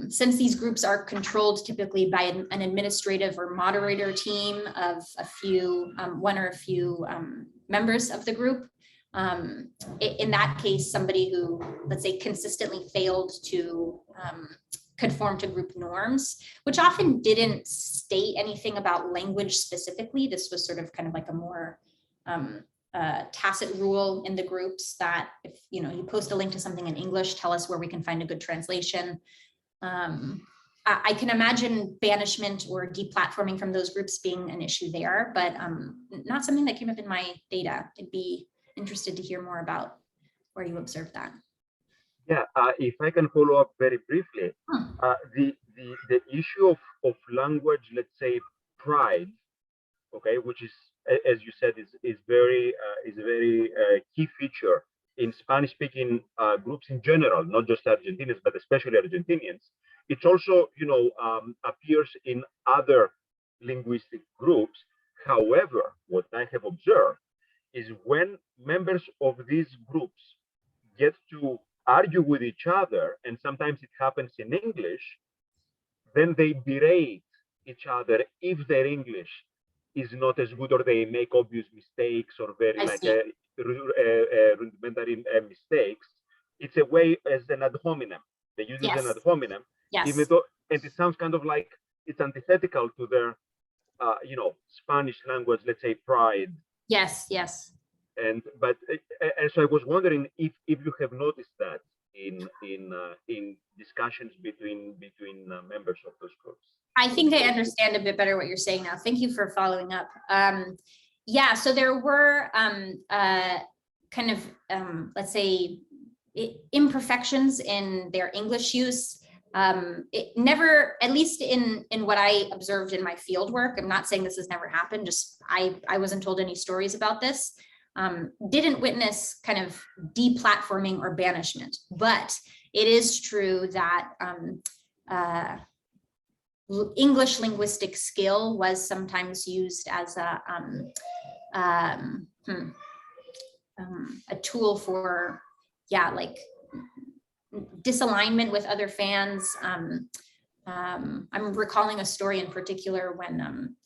[SPEAKER 2] since these groups are controlled typically by an administrative or moderator team of one or a few members of the group, in that case, somebody who, let's say, consistently failed to conform to group norms, which often didn't state anything about language specifically. This was sort of kind of like a more tacit rule in the groups that if you post a link to something in English, tell us where we can find a good translation. I can imagine banishment or deplatforming from those groups being an issue there, but not something that came up in my data. I'd be interested to hear more about where you observed that.
[SPEAKER 4] Yeah, if I can follow up very briefly, the issue of language, let's say pride, okay, which is, as you said, is very key feature in Spanish-speaking groups in general, not just Argentinians, but especially Argentinians. It also, appears in other linguistic groups. However, what I have observed is when members of these groups get to argue with each other, and sometimes it happens in English, then they berate each other if their English is not as good, or they make obvious mistakes or very rudimentary mistakes. It's a way as an ad hominem. They use it as an ad hominem, even though, and it sounds kind of like it's antithetical to their, Spanish language, let's say pride.
[SPEAKER 2] Yes, yes.
[SPEAKER 4] And so I was wondering if you have noticed that in discussions between members of those groups.
[SPEAKER 2] I think I understand a bit better what you're saying now. Thank you for following up. Yeah, so there were kind of, let's say, imperfections in their English use. It never, at least in what I observed in my field work, I'm not saying this has never happened, just I wasn't told any stories about this, didn't witness kind of deplatforming or banishment, but it is true that English linguistic skill was sometimes used as a tool for, like disalignment with other fans. I'm recalling a story in particular when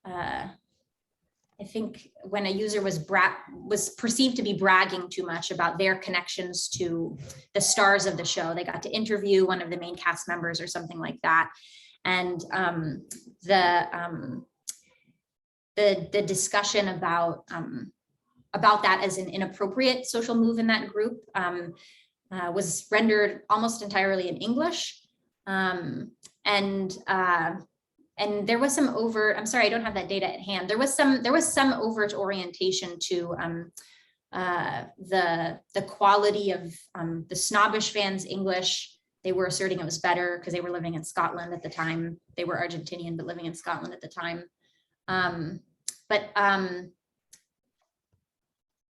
[SPEAKER 2] I think when a user was perceived to be bragging too much about their connections to the stars of the show. They got to interview one of the main cast members or something like that. And the discussion about that as an inappropriate social move in that group was rendered almost entirely in English. And there was some overt, I'm sorry, I don't have that data at hand. There was some overt orientation to the quality of the snobbish fans' English. They were asserting it was better because they were living in Scotland at the time. They were Argentinian, but living in Scotland at the time.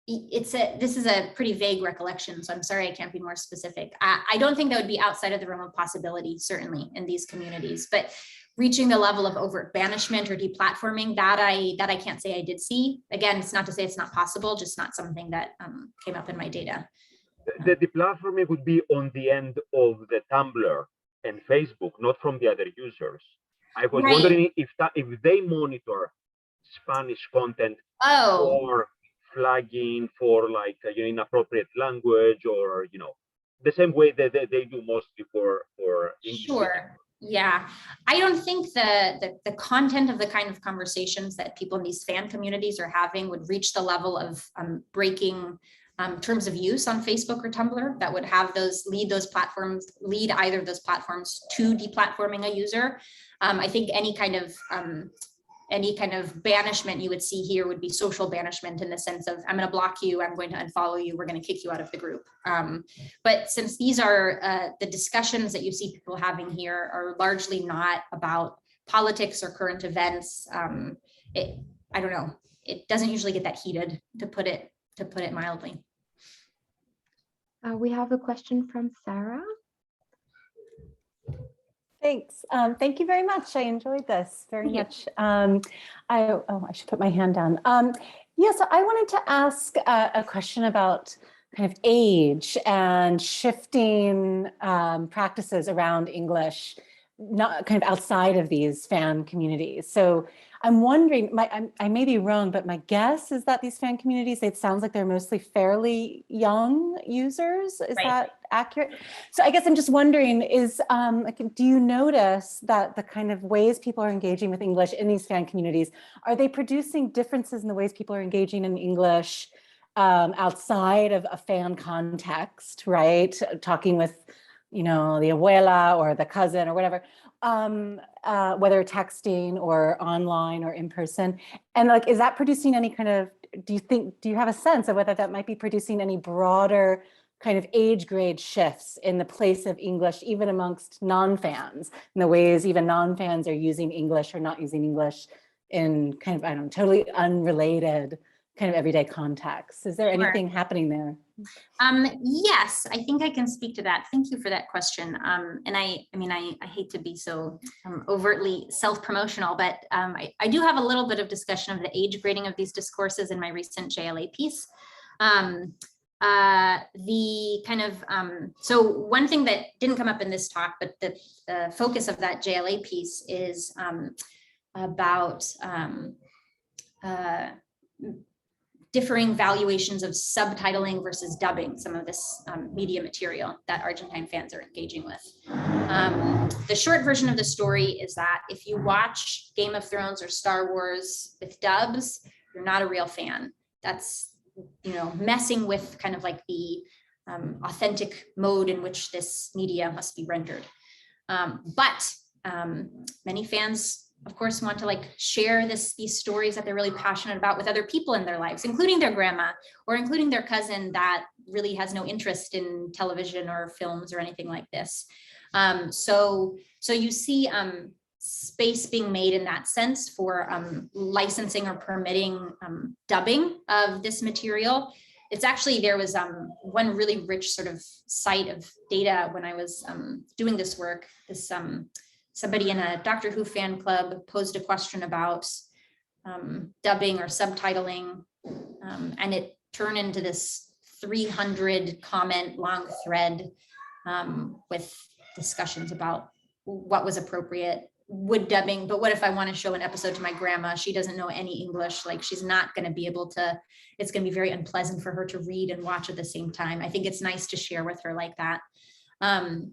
[SPEAKER 2] This is a pretty vague recollection, so I'm sorry I can't be more specific. I don't think that would be outside of the realm of possibility, certainly in these communities, but reaching the level of overt banishment or deplatforming, that I can't say I did see. Again, it's not to say it's not possible, just not something that came up in my data.
[SPEAKER 4] The deplatforming would be on the end of the Tumblr and Facebook, not from the other users. I was wondering if they monitor Spanish content or flagging for like inappropriate language, or the same way that they do mostly for English. Sure.
[SPEAKER 2] Yeah, I don't think the content of the kind of conversations that people in these fan communities are having would reach the level of breaking terms of use on Facebook or Tumblr that would have lead either of those platforms to deplatforming a user. I think any kind of banishment you would see here would be social banishment, in the sense of, I'm going to block you, I'm going to unfollow you, we're going to kick you out of the group. But since these are the discussions that you see people having here are largely not about politics or current events, I don't know, it doesn't usually get that heated, to put it mildly.
[SPEAKER 1] We have a question from Sarah.
[SPEAKER 5] Thanks. Thank you very much. I enjoyed this very much. I should put my hand down. So I wanted to ask a question about kind of age and shifting practices around English, not kind of outside of these fan communities. So I'm wondering, I may be wrong, but my guess is that these fan communities, it sounds like they're mostly fairly young users. Is that accurate? So I guess I'm just wondering, do you notice that the kind of ways people are engaging with English in these fan communities, are they producing differences in the ways people are engaging in English outside of a fan context, right? Talking with, the abuela or the cousin or whatever, whether texting or online or in person? And like, is that producing any kind of, do you have a sense of whether that might be producing any broader kind of age grade shifts in the place of English, even amongst non-fans, in the ways even non-fans are using English or not using English in kind of, I don't know, totally unrelated kind of everyday contexts? Is there anything happening there?
[SPEAKER 2] Yes, I think I can speak to that. Thank you for that question. And I mean, I hate to be so overtly self-promotional, but I do have a little bit of discussion of the age grading of these discourses in my recent JLA piece. The kind of, so one thing that didn't come up in this talk, but the focus of that JLA piece is about differing valuations of subtitling versus dubbing some of this media material that Argentine fans are engaging with. The short version of the story is that if you watch Game of Thrones or Star Wars with dubs, you're not a real fan. That's, you know, messing with kind of like the authentic mode in which this media must be rendered. But many fans, of course, want to like share these stories that they're really passionate about with other people in their lives, including their grandma or including their cousin that really has no interest in television or films or anything like this. So you see space being made in that sense for licensing or permitting dubbing of this material. It's actually, there was one really rich sort of site of data when I was doing this work. This somebody in a Doctor Who fan club posed a question about dubbing or subtitling, and it turned into this 300 comment long thread with discussions about what was appropriate. Would dubbing, but what if I want to show an episode to my grandma? She doesn't know any English, like she's not going to be able to, it's going to be very unpleasant for her to read and watch at the same time. I think it's nice to share with her like that. And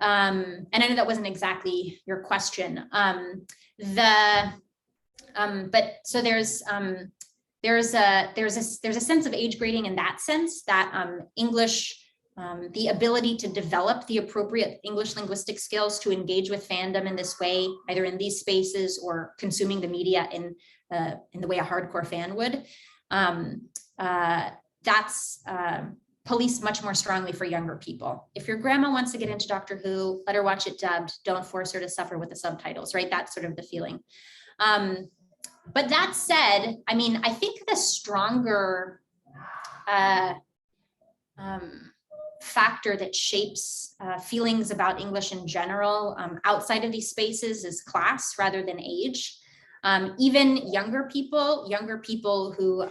[SPEAKER 2] I know that wasn't exactly your question. But so there's a sense of age grading in that sense that English, the ability to develop the appropriate English linguistic skills to engage with fandom in this way, either in these spaces or consuming the media in the way a hardcore fan would, that's policed much more strongly for younger people. If your grandma wants to get into Doctor Who, let her watch it dubbed. Don't force her to suffer with the subtitles, right? That's sort of the feeling. But that said, I mean, I think the stronger factor that shapes feelings about English in general outside of these spaces is class rather than age. Even younger people who,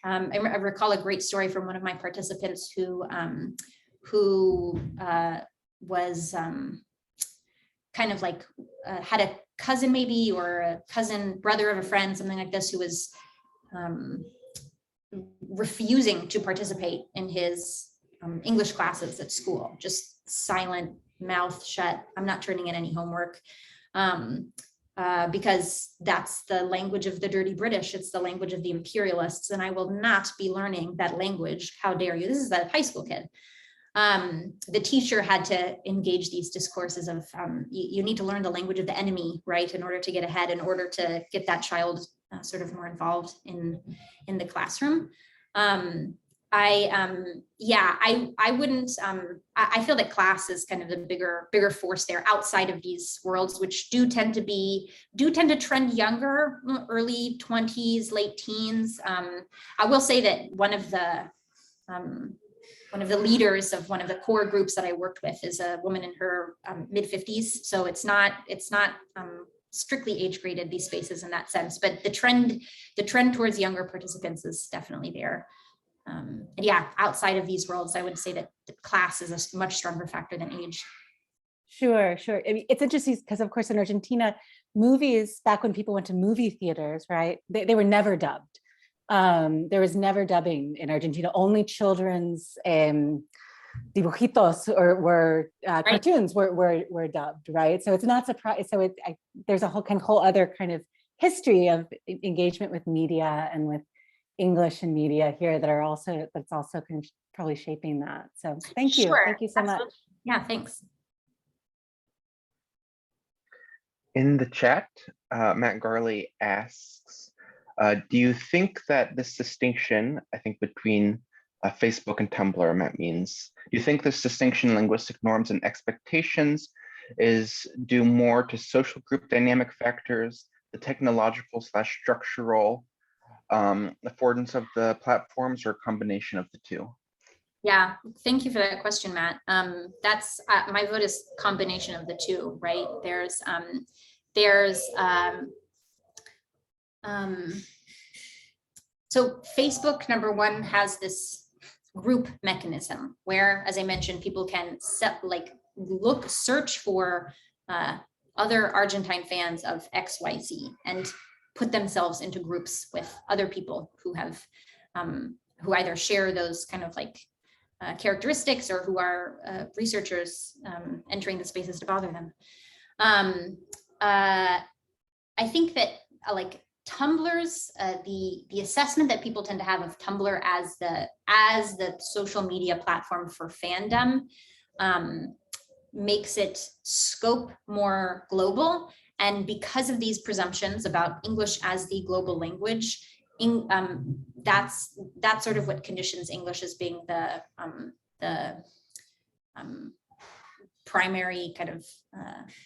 [SPEAKER 2] I recall a great story from one of my participants who was kind of like had a cousin maybe, or a cousin brother of a friend, something like this, who was refusing to participate in his English classes at school, just silent, mouth shut. I'm not turning in any homework because that's the language of the dirty British. It's the language of the imperialists, and I will not be learning that language. How dare you? This is a high school kid. The teacher had to engage these discourses of you need to learn the language of the enemy, right, in order to get ahead, in order to get that child sort of more involved in the classroom. I wouldn't, I feel that class is kind of the bigger force there outside of these worlds, which do tend to trend younger, early 20s, late teens. I will say that one of the leaders of one of the core groups that I worked with is a woman in her mid 50s. So it's not strictly age graded, these spaces in that sense, but the trend towards younger participants is definitely there. And yeah, outside of these worlds, I would say that class is a much stronger factor than age.
[SPEAKER 5] Sure. I mean, it's interesting because, of course, in Argentina, movies, back when people went to movie theaters, right, they were never dubbed. There was never dubbing in Argentina. Only children's dibujitos or cartoons were dubbed, right? So it's not surprising. So there's a whole other kind of history of engagement with media and with English and media here that's also kind of probably shaping that. So thank you.
[SPEAKER 2] Sure.
[SPEAKER 5] Thank you so much.
[SPEAKER 2] Yeah, thanks.
[SPEAKER 6] In the chat, Matt Garley asks, do you think that this distinction, I think between Facebook and Tumblr, Matt means, do you think this distinction in linguistic norms and expectations is due more to social group dynamic factors, the technological / structural affordance of the platforms, or a combination of the two?
[SPEAKER 2] Yeah, thank you for that question, Matt. That's my vote is combination of the two, right? So Facebook, number one, has this group mechanism where, as I mentioned, people can search for other Argentine fans of XYZ and put themselves into groups with other people who have who either share those kind of like characteristics or who are researchers entering the spaces to bother them. I think that like Tumblr's the assessment that people tend to have of Tumblr as the social media platform for fandom makes it scope more global, and because of these presumptions about English as the global language, that's sort of what conditions English as being the primary kind of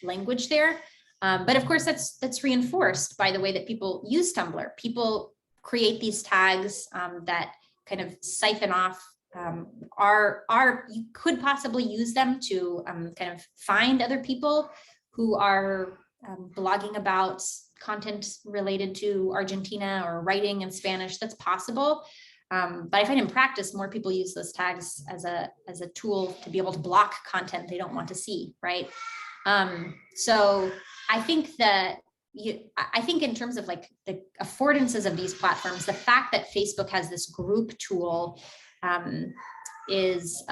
[SPEAKER 2] language there. But of course, that's reinforced by the way that people use Tumblr. People create these tags that kind of siphon off you could possibly use them to kind of find other people who are blogging about content related to Argentina or writing in Spanish. That's possible. But I find in practice, more people use those tags as a tool to be able to block content they don't want to see, right? So I think that I think in terms of like the affordances of these platforms, the fact that Facebook has this group tool is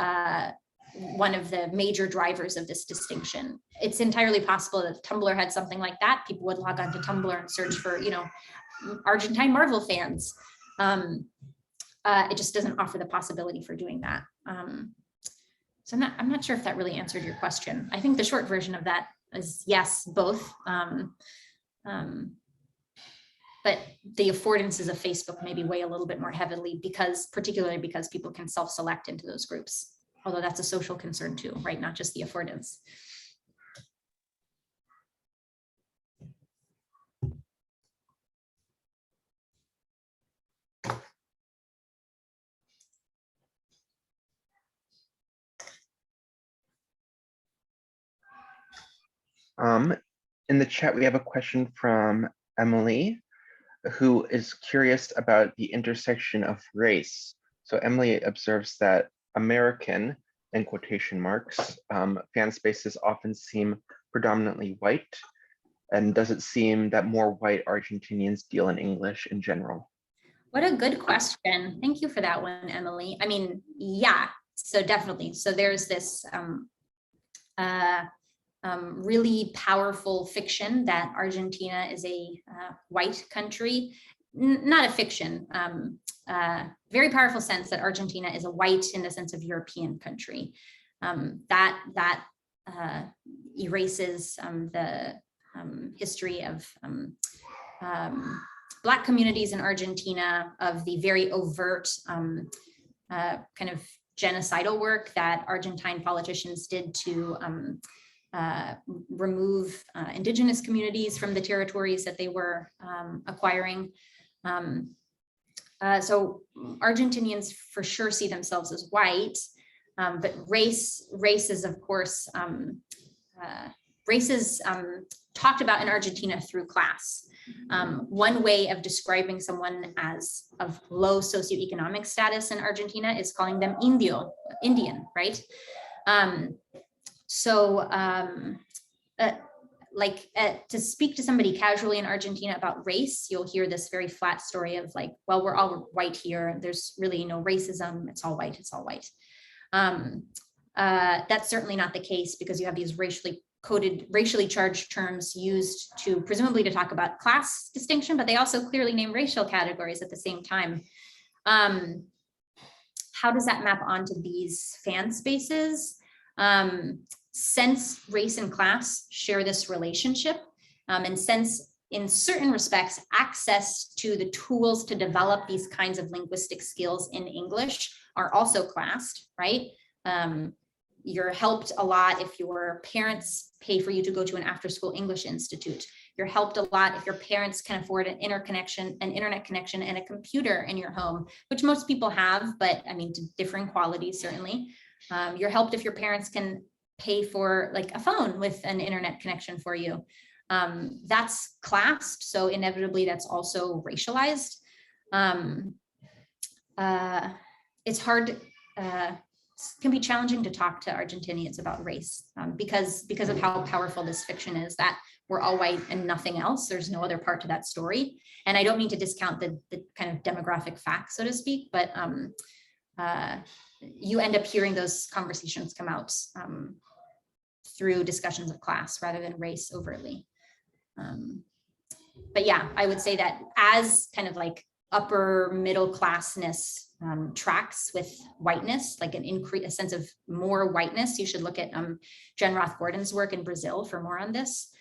[SPEAKER 2] one of the major drivers of this distinction. It's entirely possible that Tumblr had something like that. People would log on to Tumblr and search for, Argentine Marvel fans. It just doesn't offer the possibility for doing that. So I'm not sure if that really answered your question. I think the short version of that is yes, both. But the affordances of Facebook maybe weigh a little bit more heavily particularly because people can self-select into those groups. Although that's a social concern too, right? Not just the affordance.
[SPEAKER 6] In the chat, we have a question from Emily, who is curious about the intersection of race. So Emily observes that American, in quotation marks, fan spaces often seem predominantly white. And does it seem that more white Argentinians deal in English in general?
[SPEAKER 2] What a good question. Thank you for that one, Emily. I mean, yeah, so definitely. So there's this really powerful fiction that Argentina is a white country. Not a fiction, very powerful sense that Argentina is a white in the sense of European country. That erases the history of Black communities in Argentina, of the very overt kind of genocidal work that Argentine politicians did to remove indigenous communities from the territories that they were acquiring. So Argentinians for sure see themselves as white, but race is of course, race is talked about in Argentina through class. One way of describing someone as of low socioeconomic status in Argentina is calling them Indian, right? To speak to somebody casually in Argentina about race, you'll hear this very flat story of like, well, we're all white here. There's really no racism. It's all white. It's all white. That's certainly not the case, because you have these racially coded, racially charged terms used to presumably to talk about class distinction, but they also clearly name racial categories at the same time. How does that map onto these fan spaces? Since race and class share this relationship, And since in certain respects, access to the tools to develop these kinds of linguistic skills in English are also classed, right? You're helped a lot if your parents pay for you to go to an after-school English institute. You're helped a lot if your parents can afford an internet connection, and a computer in your home, which most people have, but I mean, to differing qualities, certainly. You're helped if your parents can pay for like a phone with an internet connection for you. That's classed, so inevitably that's also racialized. It's hard, can be challenging to talk to Argentinians about race because of how powerful this fiction is, that we're all white and nothing else. There's no other part to that story. And I don't mean to discount the kind of demographic facts, so to speak, but you end up hearing those conversations come out through discussions of class rather than race overtly. But yeah, I would say that as kind of like upper middle classness tracks with whiteness, like a sense of more whiteness, you should look at Jen Roth-Gordon's work in Brazil for more on this.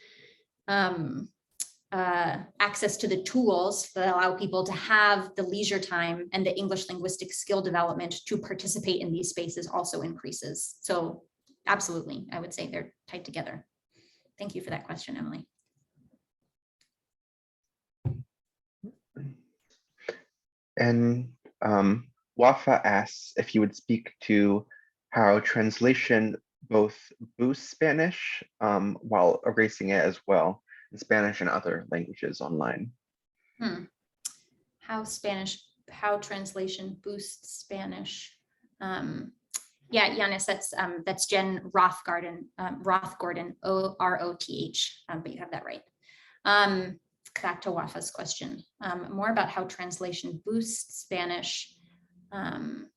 [SPEAKER 2] Access to the tools that allow people to have the leisure time and the English linguistic skill development to participate in these spaces also increases. So absolutely, I would say they're tied together. Thank you for that question, Emily.
[SPEAKER 6] And Wafa asks if you would speak to how translation both boosts Spanish while erasing it as well in Spanish and other languages online.
[SPEAKER 2] How translation boosts Spanish. Yeah, Yanis, that's Jen Roth-Gordon, O-R-O-T-H, but you have that right. Back to Wafa's question, more about how translation boosts Spanish and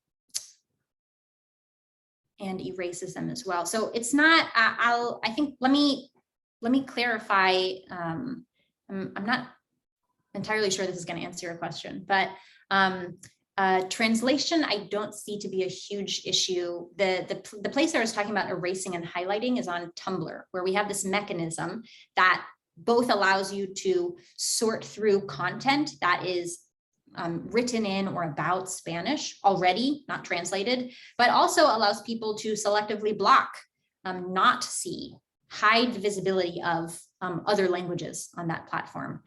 [SPEAKER 2] erases them as well. So it's not, I think, let me clarify. I'm not entirely sure this is going to answer your question, but translation, I don't see to be a huge issue. The place I was talking about erasing and highlighting is on Tumblr, where we have this mechanism that both allows you to sort through content that is written in or about Spanish already, not translated, but also allows people to selectively block, not see, hide the visibility of other languages on that platform.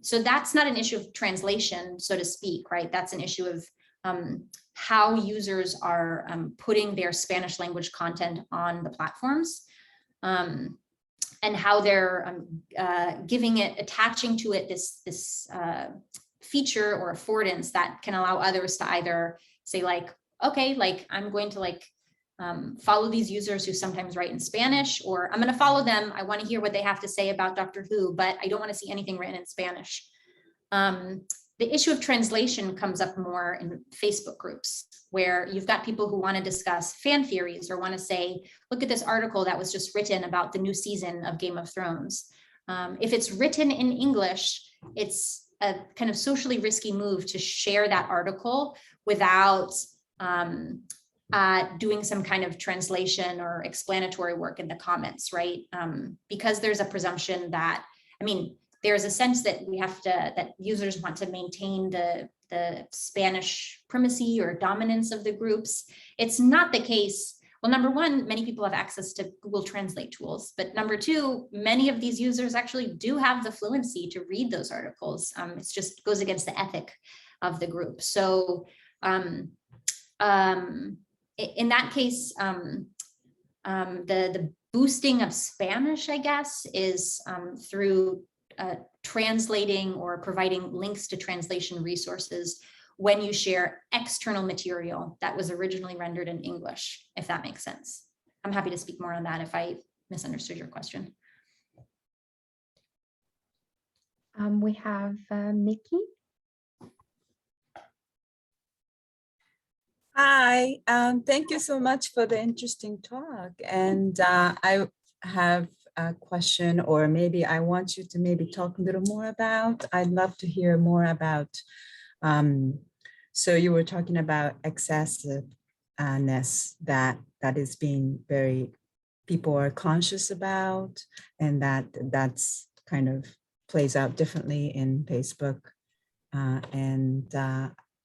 [SPEAKER 2] So that's not an issue of translation, so to speak, right? That's an issue of how users are putting their Spanish language content on the platforms. And how they're giving it, attaching to it this feature or affordance that can allow others to either say like, okay, like I'm going to like follow these users who sometimes write in Spanish, or I'm going to follow them. I want to hear what they have to say about Doctor Who, but I don't want to see anything written in Spanish. The issue of translation comes up more in Facebook groups, where you've got people who want to discuss fan theories or want to say, look at this article that was just written about the new season of Game of Thrones. If it's written in English, it's a kind of socially risky move to share that article without doing some kind of translation or explanatory work in the comments, right? Because there's a presumption that, I mean, there's a sense that we have to, that users want to maintain the Spanish primacy or dominance of the groups. It's not the case. Well, number one, many people have access to Google Translate tools, but number two, many of these users actually do have the fluency to read those articles. It's just goes against the ethic of the group. So in that case, the boosting of Spanish, I guess, is through translating or providing links to translation resources when you share external material that was originally rendered in English, if that makes sense. I'm happy to speak more on that if I misunderstood your question.
[SPEAKER 1] We have Mickey.
[SPEAKER 7] Hi, thank you so much for the interesting talk. And I have a question, or maybe I want you to maybe talk a little more about. I'd love to hear more about. So you were talking about excessiveness that is being very, people are conscious about, and that's kind of plays out differently in Facebook.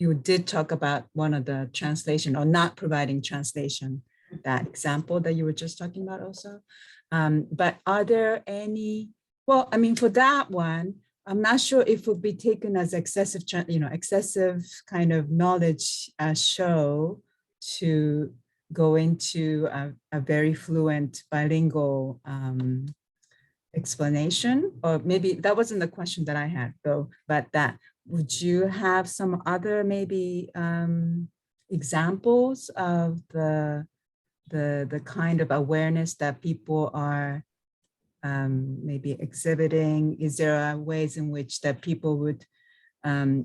[SPEAKER 7] You did talk about one of the translation or not providing translation, that example that you were just talking about also. But are there any, well, I mean, for that one, I'm not sure if it would be taken as excessive, excessive kind of knowledge show to go into a very fluent bilingual explanation, or maybe that wasn't the question that I had though, but that, would you have some other maybe examples of the kind of awareness that people are maybe exhibiting? Is there ways in which that people would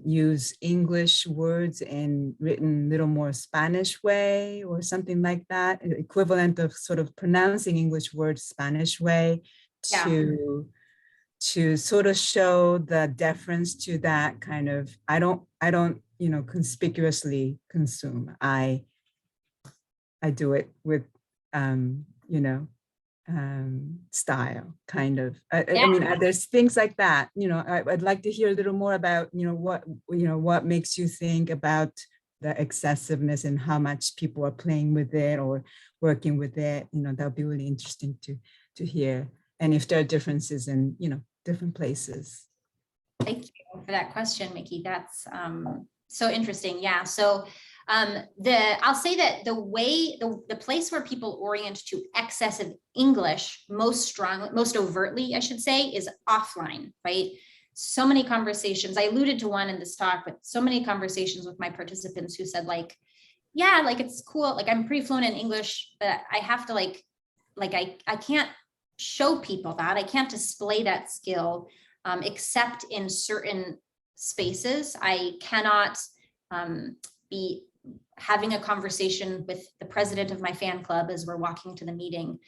[SPEAKER 7] use English words in written little more Spanish way or something like that, equivalent of sort of pronouncing English words Spanish way to sort of show the deference to that kind of, I don't, conspicuously consume. I do it with, style kind of. I mean, there's things like that, I'd like to hear a little more about, what makes you think about the excessiveness and how much people are playing with it or working with it. That'll be really interesting to hear. And if there are differences in, different places.
[SPEAKER 2] Thank you for that question, Mickey. That's so interesting. Yeah. So I'll say that the place where people orient to excessive English most overtly, I should say, is offline, right? So many conversations, I alluded to one in this talk, but so many conversations with my participants who said like, yeah, like it's cool. Like I'm pretty fluent in English, but I have to I can't show people that. I can't display that skill except in certain spaces. I cannot be having a conversation with the president of my fan club as we're walking to the meeting.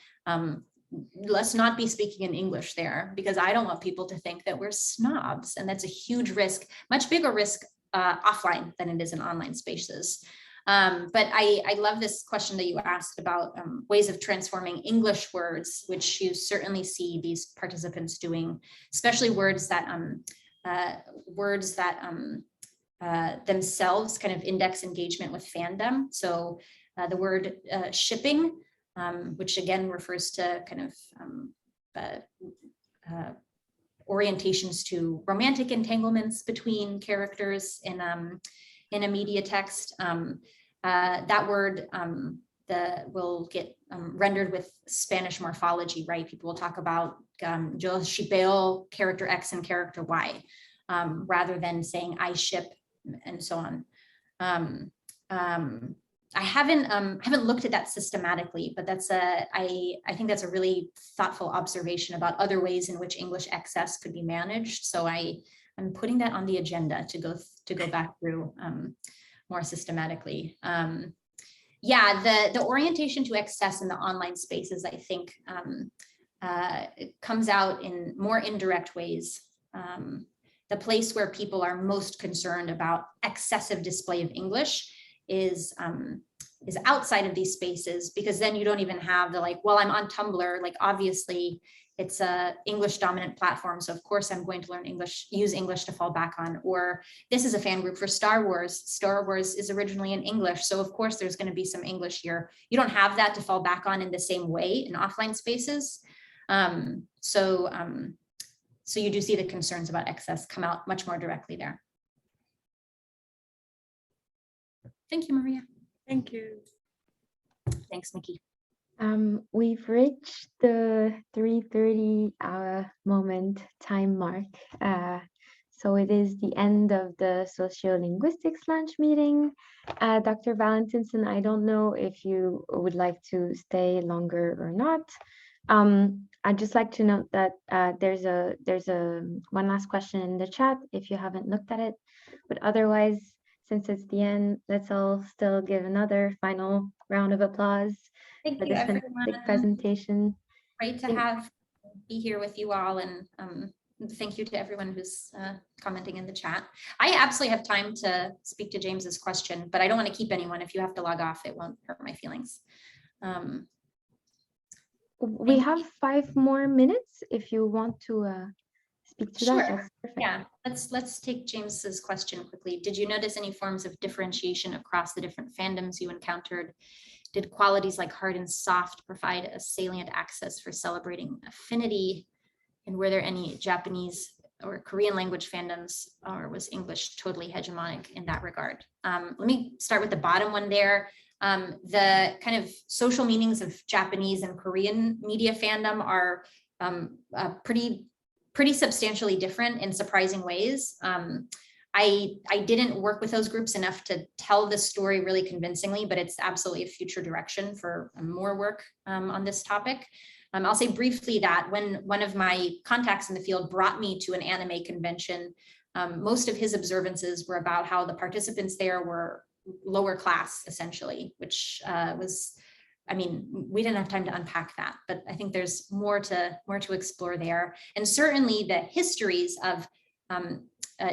[SPEAKER 2] Let's not be speaking in English there, because I don't want people to think that we're snobs. And that's a huge risk, much bigger risk offline than it is in online spaces. But I love this question that you asked about ways of transforming English words, which you certainly see these participants doing, especially words that themselves kind of index engagement with fandom. So the word shipping, which again refers to kind of orientations to romantic entanglements between characters in a media text. That word will get rendered with Spanish morphology, right? People will talk about yo shipeo character X and character Y, rather than saying I ship and so on. I haven't looked at that systematically, but I think that's a really thoughtful observation about other ways in which English excess could be managed. So I'm putting that on the agenda to go back through more systematically. Yeah, the orientation to excess in the online spaces, I think, it comes out in more indirect ways. The place where people are most concerned about excessive display of English is outside of these spaces, because then you don't even have the well, I'm on Tumblr, obviously it's a English dominant platform, so of course I'm going to learn English, use English to fall back on. Or this is a fan group for Star Wars. Star Wars is originally in English, so of course there's going to be some English here. You don't have that to fall back on in the same way in offline spaces. So you do see the concerns about excess come out much more directly there. Thank you, Maria.
[SPEAKER 7] Thank you.
[SPEAKER 2] Thanks, Mickey.
[SPEAKER 1] We've reached the 3:30 moment time mark. So it is the end of the sociolinguistics lunch meeting. Dr. Valentinsson, I don't know if you would like to stay longer or not. I'd just like to note that there's a one last question in the chat if you haven't looked at it, but otherwise, since it's the end, let's all still give another final round of applause
[SPEAKER 2] Thank
[SPEAKER 1] for
[SPEAKER 2] you,
[SPEAKER 1] this
[SPEAKER 2] everyone.
[SPEAKER 1] fantastic presentation.
[SPEAKER 2] Great to be here with you all, and thank you to everyone who's commenting in the chat. I absolutely have time to speak to James's question, but I don't want to keep anyone. If you have to log off, it won't hurt my feelings.
[SPEAKER 1] We have 5 more minutes if you want to speak to
[SPEAKER 2] Sure.
[SPEAKER 1] that? That's perfect.
[SPEAKER 2] Yeah, let's take James's question quickly. Did you notice any forms of differentiation across the different fandoms you encountered? Did qualities like hard and soft provide a salient access for celebrating affinity? And were there any Japanese or Korean language fandoms, or was English totally hegemonic in that regard? Let me start with the bottom one there. The kind of social meanings of Japanese and Korean media fandom are pretty substantially different in surprising ways. I didn't work with those groups enough to tell the story really convincingly, but it's absolutely a future direction for more work on this topic. I'll say briefly that when one of my contacts in the field brought me to an anime convention, most of his observances were about how the participants there were lower class, essentially, which was, I mean, we didn't have time to unpack that, but I think there's more to explore there. And certainly the histories of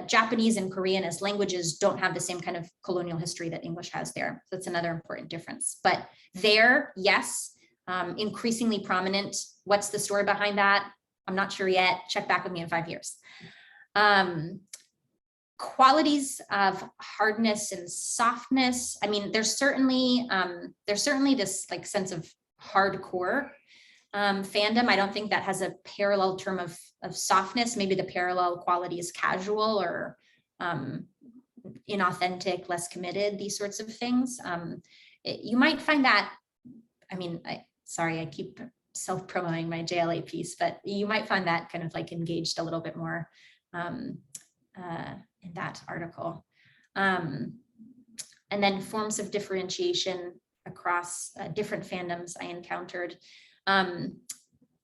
[SPEAKER 2] Japanese and Korean as languages don't have the same kind of colonial history that English has there. So that's another important difference. But there, yes, increasingly prominent. What's the story behind that? I'm not sure yet. Check back with me in 5 years. Qualities of hardness and softness. I mean, there's certainly this like sense of hardcore fandom. I don't think that has a parallel term of softness. Maybe the parallel quality is casual or inauthentic, less committed, these sorts of things. You might find that, I mean, sorry, I keep self-promoting my JLA piece, but you might find that kind of like engaged a little bit more in that article. And then forms of differentiation across different fandoms I encountered.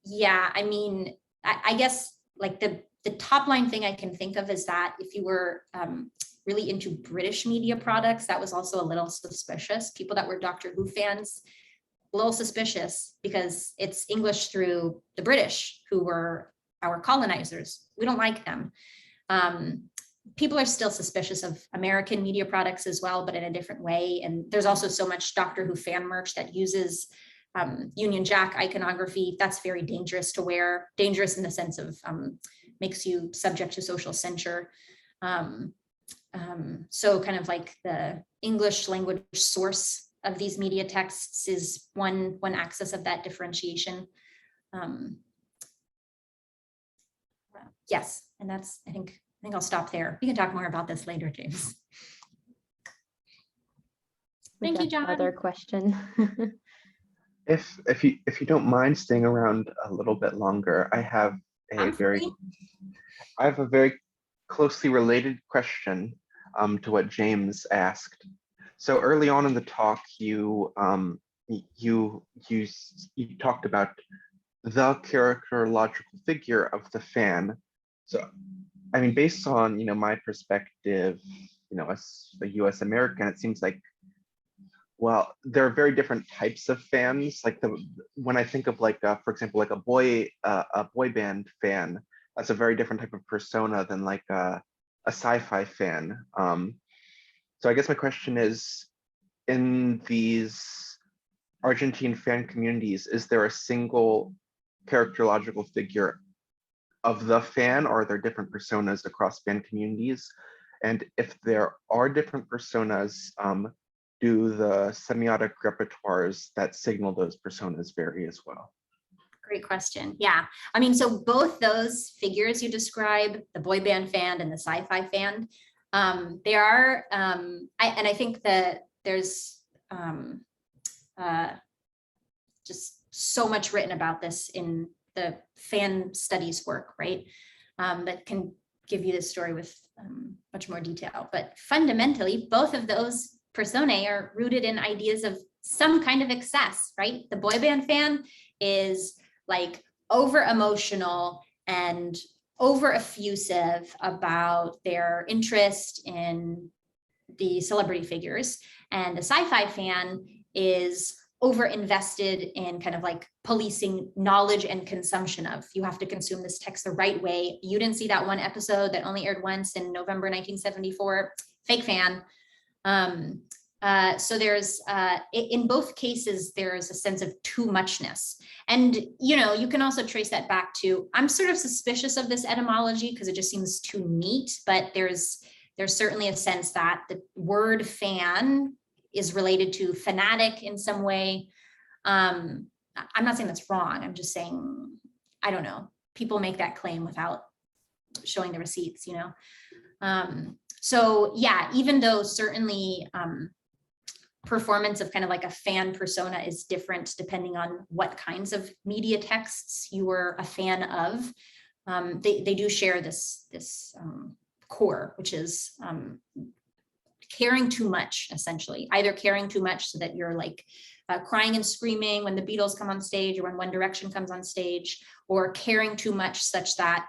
[SPEAKER 2] Yeah, I mean, I guess like the top line thing I can think of is that if you were really into British media products, that was also a little suspicious. People that were Doctor Who fans, a little suspicious because it's English through the British who were our colonizers. We don't like them. People are still suspicious of American media products as well, but in a different way. And there's also so much Doctor Who fan merch that uses Union Jack iconography. That's very dangerous to wear, dangerous in the sense of makes you subject to social censure. So kind of like the English language source of these media texts is one axis of that differentiation. Yes, and that's, I think I'll stop there. We can talk more about this later, James. Thank you, John.
[SPEAKER 1] Another question.
[SPEAKER 6] If you don't mind staying around a little bit longer, I have a very closely related question to what James asked. So early on in the talk, you talked about the characterological figure of the fan. So, I mean, based on my perspective, as a U.S. American, it seems like, well, there are very different types of fans. Like when I think of like, for example, like a boy band fan, that's a very different type of persona than like a sci-fi fan. So I guess my question is, in these Argentine fan communities, is there a single characterological figure of the fan, or are there different personas across fan communities? And if there are different personas, do the semiotic repertoires that signal those personas vary as well?
[SPEAKER 2] Great question. Yeah, I mean, so both those figures you describe, the boy band fan and the sci-fi fan, they are, I think that there's just so much written about this in the fan studies work, right? That can give you this story with much more detail. But fundamentally, both of those personae are rooted in ideas of some kind of excess, right? The boy band fan is like over emotional and over effusive about their interest in the celebrity figures. And the sci-fi fan is over invested in kind of like policing knowledge and consumption of, you have to consume this text the right way. You didn't see that one episode that only aired once in November 1974, fake fan. So there's, in both cases, there's a sense of too muchness. And, you know, you can also trace that back to, I'm sort of suspicious of this etymology because it just seems too neat, but there's certainly a sense that the word fan is related to fanatic in some way. I'm not saying that's wrong. I'm just saying, I don't know. People make that claim without showing the receipts, you know? So yeah, even though certainly performance of kind of like a fan persona is different depending on what kinds of media texts you were a fan of, they do share this core, which is caring too much, essentially, either caring too much so that you're like crying and screaming when the Beatles come on stage or when One Direction comes on stage, or caring too much such that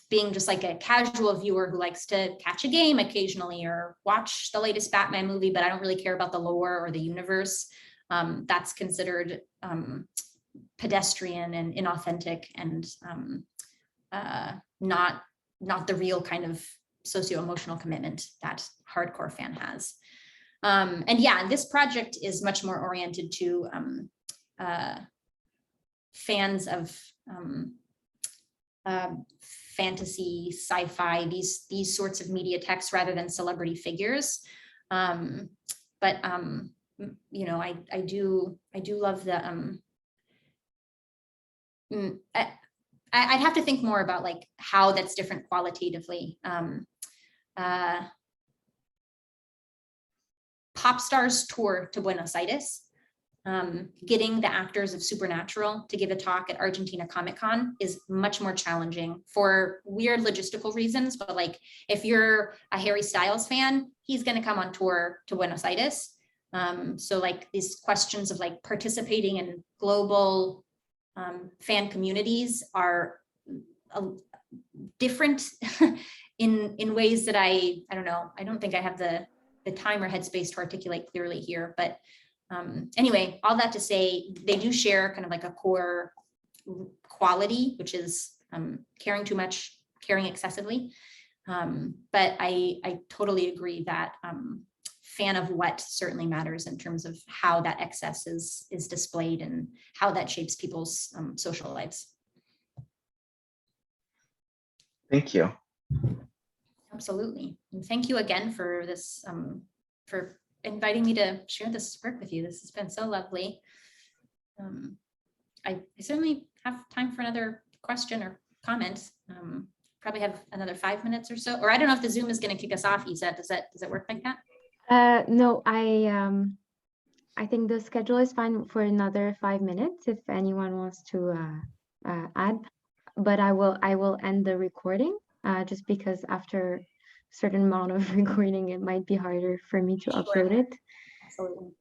[SPEAKER 2] being just like a casual viewer who likes to catch a game occasionally or watch the latest Batman movie, but I don't really care about the lore or the universe, that's considered pedestrian and inauthentic and not the real kind of socio-emotional commitment that hardcore fan has. And yeah, this project is much more oriented to fans of fantasy, sci-fi, these sorts of media texts rather than celebrity figures. But you know, I do love the I'd have to think more about like how that's different qualitatively. Pop stars tour to Buenos Aires, getting the actors of Supernatural to give a talk at Argentina Comic Con is much more challenging for weird logistical reasons. But like, if you're a Harry Styles fan, he's going to come on tour to Buenos Aires. So like these questions of like participating in global fan communities are different in ways that I don't know. I don't think I have the time or headspace to articulate clearly here, but anyway, all that to say, they do share kind of like a core quality, which is caring too much, caring excessively. But I totally agree that fan of what certainly matters in terms of how that excess is displayed and how that shapes people's social lives.
[SPEAKER 6] Thank you.
[SPEAKER 2] Absolutely. And thank you again for this, for inviting me to share this work with you. This has been so lovely. I certainly have time for another question or comment. Probably have another 5 minutes or so, or I don't know if the Zoom is going to kick us off, Isa. Does it work like that?
[SPEAKER 1] No, I think the schedule is fine for another 5 minutes if anyone wants to add, but I will end the recording just because after a certain amount of recording, it might be harder for me to upload it.
[SPEAKER 2] Absolutely.